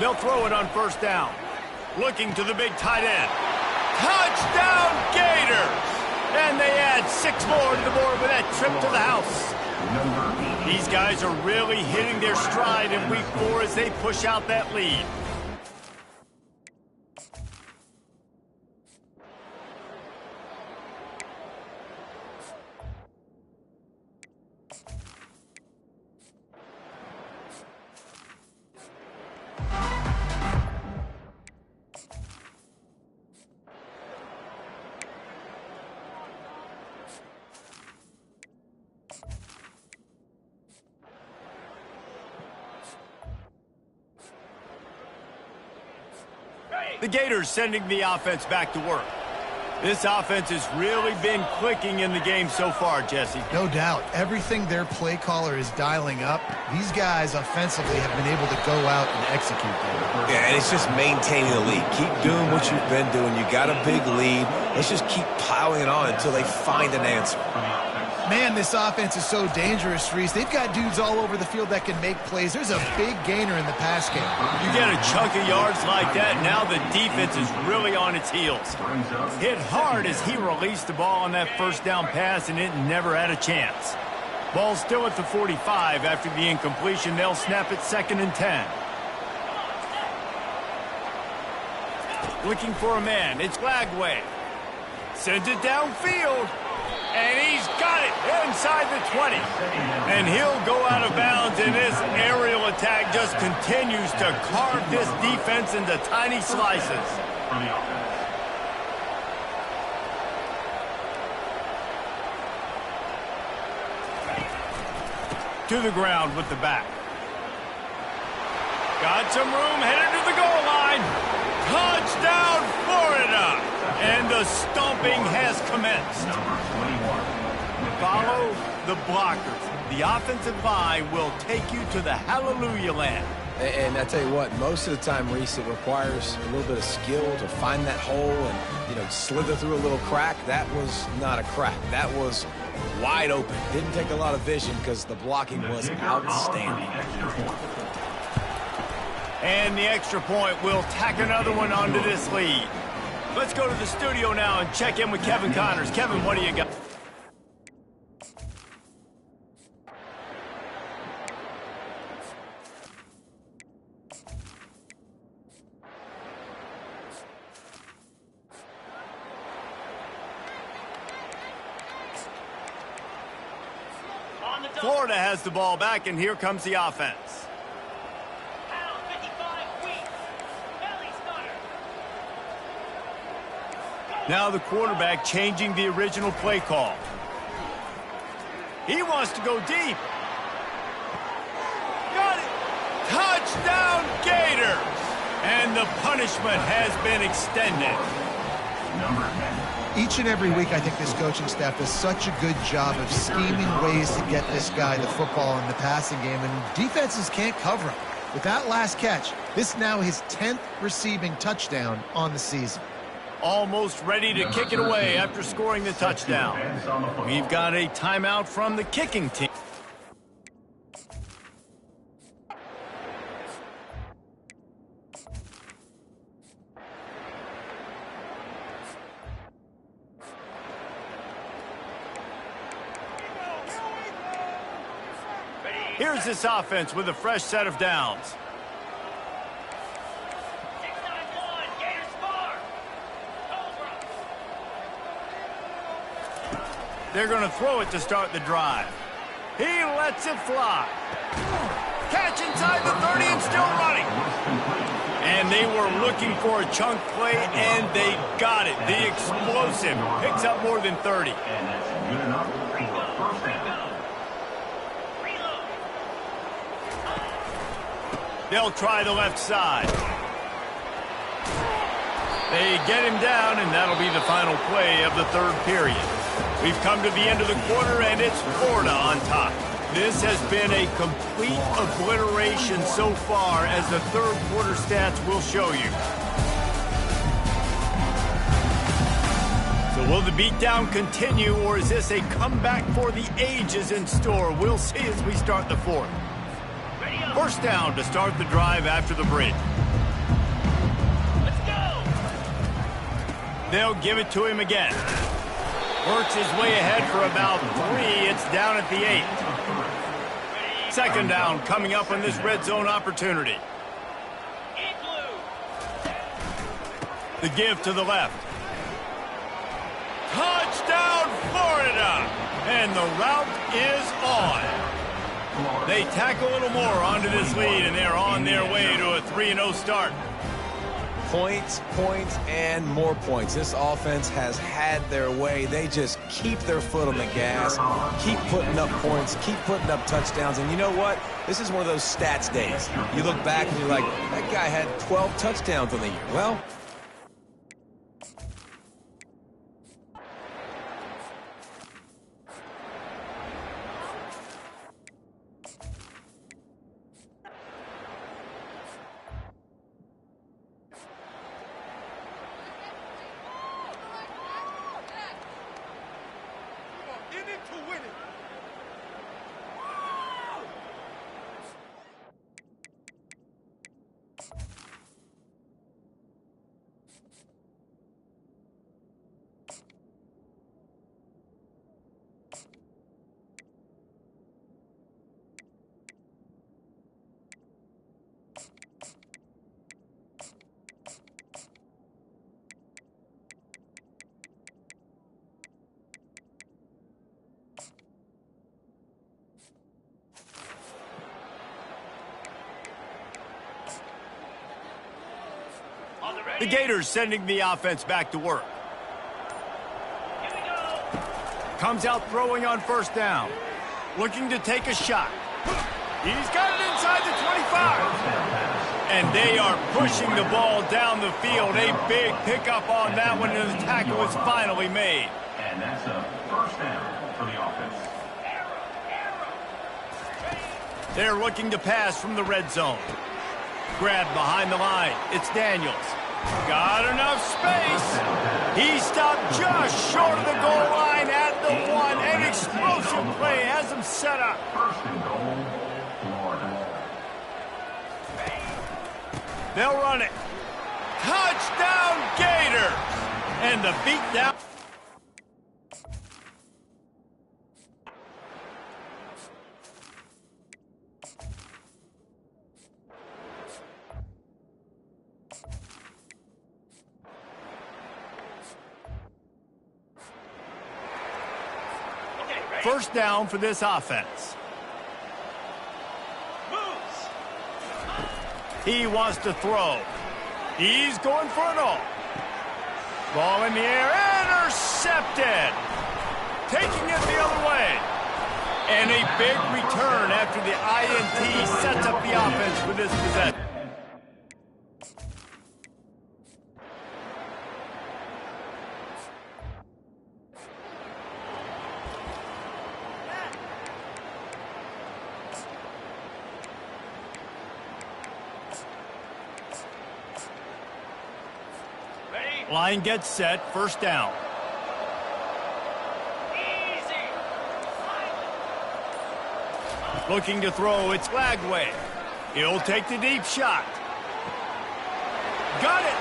They'll throw it on first down. Looking to the big tight end. Touchdown, Gators! And they add 6 more to the board with that trip to the house. These guys are really hitting their stride in week 4 as they push out that lead. The Gators sending the offense back to work. This offense has really been clicking in the game so far, Jesse. No doubt. Everything their play caller is dialing up, these guys offensively have been able to go out and execute them. Yeah, and it's just maintaining the lead. Keep doing what you've been doing. You got a big lead. Let's just keep piling it on until they find an answer. Man, this offense is so dangerous, Reese. They've got dudes all over the field that can make plays. There's a big gainer in the pass game. You get a chunk of yards like that, now the defense is really on its heels. Hit hard as he released the ball on that first down pass, and it never had a chance. Ball still at the 45 after the incompletion. They'll snap it 2nd and 10. Looking for a man. It's Lagway. Sends it downfield. And he's got it inside the 20. And he'll go out of bounds, and this aerial attack just continues to carve this defense into tiny slices. To the ground with the back. Got some room, headed to the goal line. Touchdown, Florida! And the stomping has commenced. Follow the blockers. The offensive line will take you to the hallelujah land. And I tell you what, most of the time, Reese, it requires a little bit of skill to find that hole and, slither through a little crack. That was not a crack. That was wide open. Didn't take a lot of vision because the blocking was outstanding. And the extra point will tack another one onto this lead. Let's go to the studio now and check in with Kevin Connors. Kevin, what do you got? Florida has the ball back, and here comes the offense. Now the quarterback changing the original play call. He wants to go deep. Got it. Touchdown, Gators. And the punishment has been extended. Each and every week, I think this coaching staff does such a good job of scheming ways to get this guy the football in the passing game, and defenses can't cover him. With that last catch, this is now his 10th receiving touchdown on the season. Almost ready to kick it away after scoring the touchdown. We've got a timeout from the kicking team. Here's this offense with a fresh set of downs. They're going to throw it to start the drive. He lets it fly. Catch inside the 30 and still running. And they were looking for a chunk play, and they got it. The explosive picks up more than 30. And that's good enough for first down. They'll try the left side. They get him down, and that'll be the final play of the third period. We've come to the end of the quarter, and it's Florida on top. This has been a complete obliteration so far, as the third quarter stats will show you. So will the beatdown continue, or is this a comeback for the ages in store? We'll see as we start the fourth. First down to start the drive after the break. They'll give it to him again. Works his way ahead for about 3. It's down at the 8. Second down coming up on this red zone opportunity. The give to the left. Touchdown, Florida! And the route is on. They tack a little more onto this lead, and they're on their way to a 3-0 start. Points, points, and more points. This offense has had their way. They just keep their foot on the gas, keep putting up points, keep putting up touchdowns. And you know what? This is one of those stats days. You look back and you're like, that guy had 12 touchdowns on the year. Well, The Gators sending the offense back to work. Comes out throwing on first down. Looking to take a shot. He's got it inside the 25. And they are pushing the ball down the field. A big pickup on that one, and the tackle is finally made. And that's a first down for the offense. They're looking to pass from the red zone. Grabbed behind the line. It's Daniels. Got enough space. He stopped just short of the goal line at the 1. An explosive play has him set up. First and goal, Florida. They'll run it. Touchdown, Gators! And the beatdown. First down for this offense. He wants to throw. He's going for it all. Ball in the air, intercepted. Taking it the other way. And a big return after the INT sets up the offense for this possession. Line gets set, first down. Looking to throw, it's Lagway. He'll take the deep shot. Got it!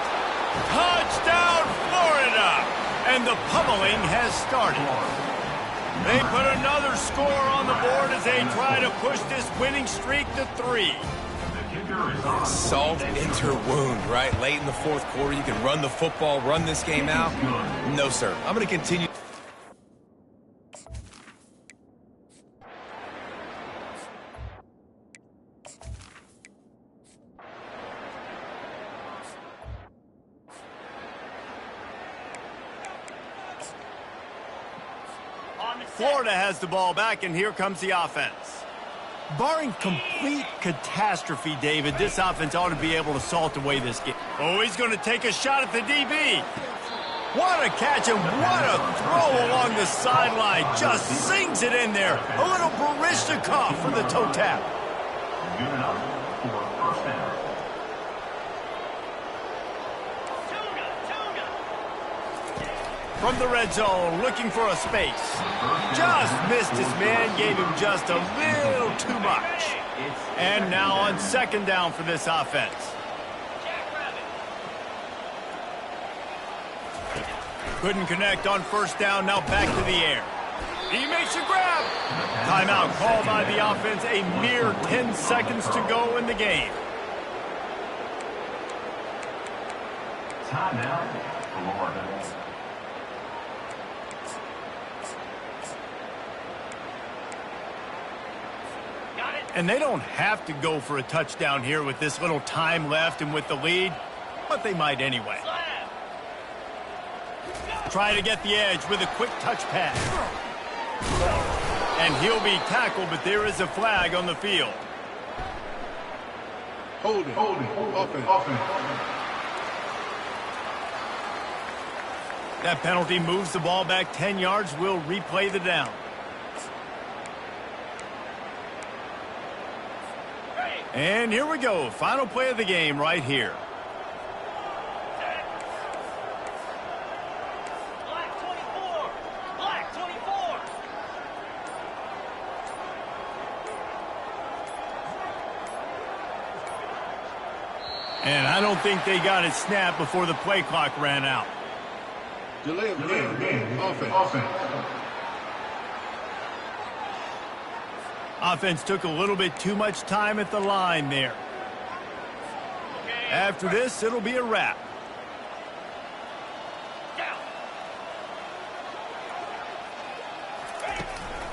Touchdown, Florida! And the pummeling has started. They put another score on the board as they try to push this winning streak to 3. Salt into her wound, right? Late in the fourth quarter, you can run the football, run this game out. No, sir. I'm going to continue. Florida has the ball back, and here comes the offense. Barring complete catastrophe, David, this offense ought to be able to salt away this game. Oh, he's going to take a shot at the DB. What a catch and what a throw along the sideline. Just sings it in there. A little Barishnikov for the toe tap. Good enough for first down. From the red zone, looking for a space. Just missed his man, gave him just a little too much. And now on second down for this offense. Couldn't connect on first down, now back to the air. He makes a grab. Timeout called by the offense, a mere 10 seconds to go in the game. Timeout, Florida. And they don't have to go for a touchdown here with this little time left and with the lead, but they might anyway. Try to get the edge with a quick touch pass. And he'll be tackled, but there is a flag on the field. Holding. Offense. That penalty moves the ball back 10 yards. We'll replay the down. And here we go. Final play of the game right here. Black 24. And I don't think they got it snapped before the play clock ran out. Delay of game. Offense. Offense took a little bit too much time at the line there. After this, it'll be a wrap.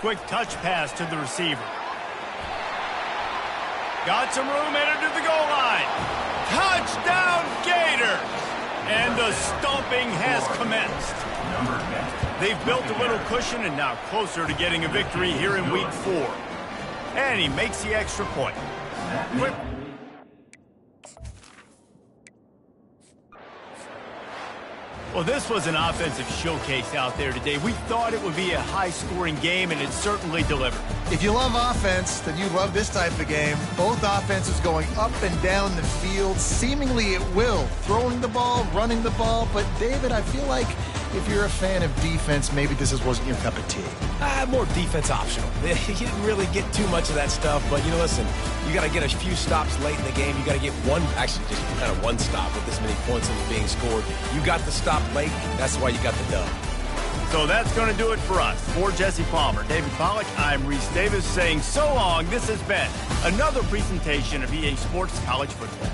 Quick touch pass to the receiver. Got some room, entered to the goal line. Touchdown, Gators! And the stomping has commenced. They've built a little cushion and now closer to getting a victory here in Week 4. And he makes the extra point. Quick. Well, this was an offensive showcase out there today. We thought it would be a high-scoring game, and it certainly delivered. If you love offense, then you love this type of game. Both offenses going up and down the field, seemingly at will. Throwing the ball, running the ball. But, David, I feel like if you're a fan of defense, maybe wasn't your cup of tea. More defense optional. You didn't really get too much of that stuff, but, listen, you got to get a few stops late in the game. You got to get just kind of one stop with this many points that was being scored. You got the stop late. That's why you got the dub. So that's going to do it for us. For Jesse Palmer, David Pollack, I'm Reese Davis saying so long. This has been another presentation of EA Sports College Football.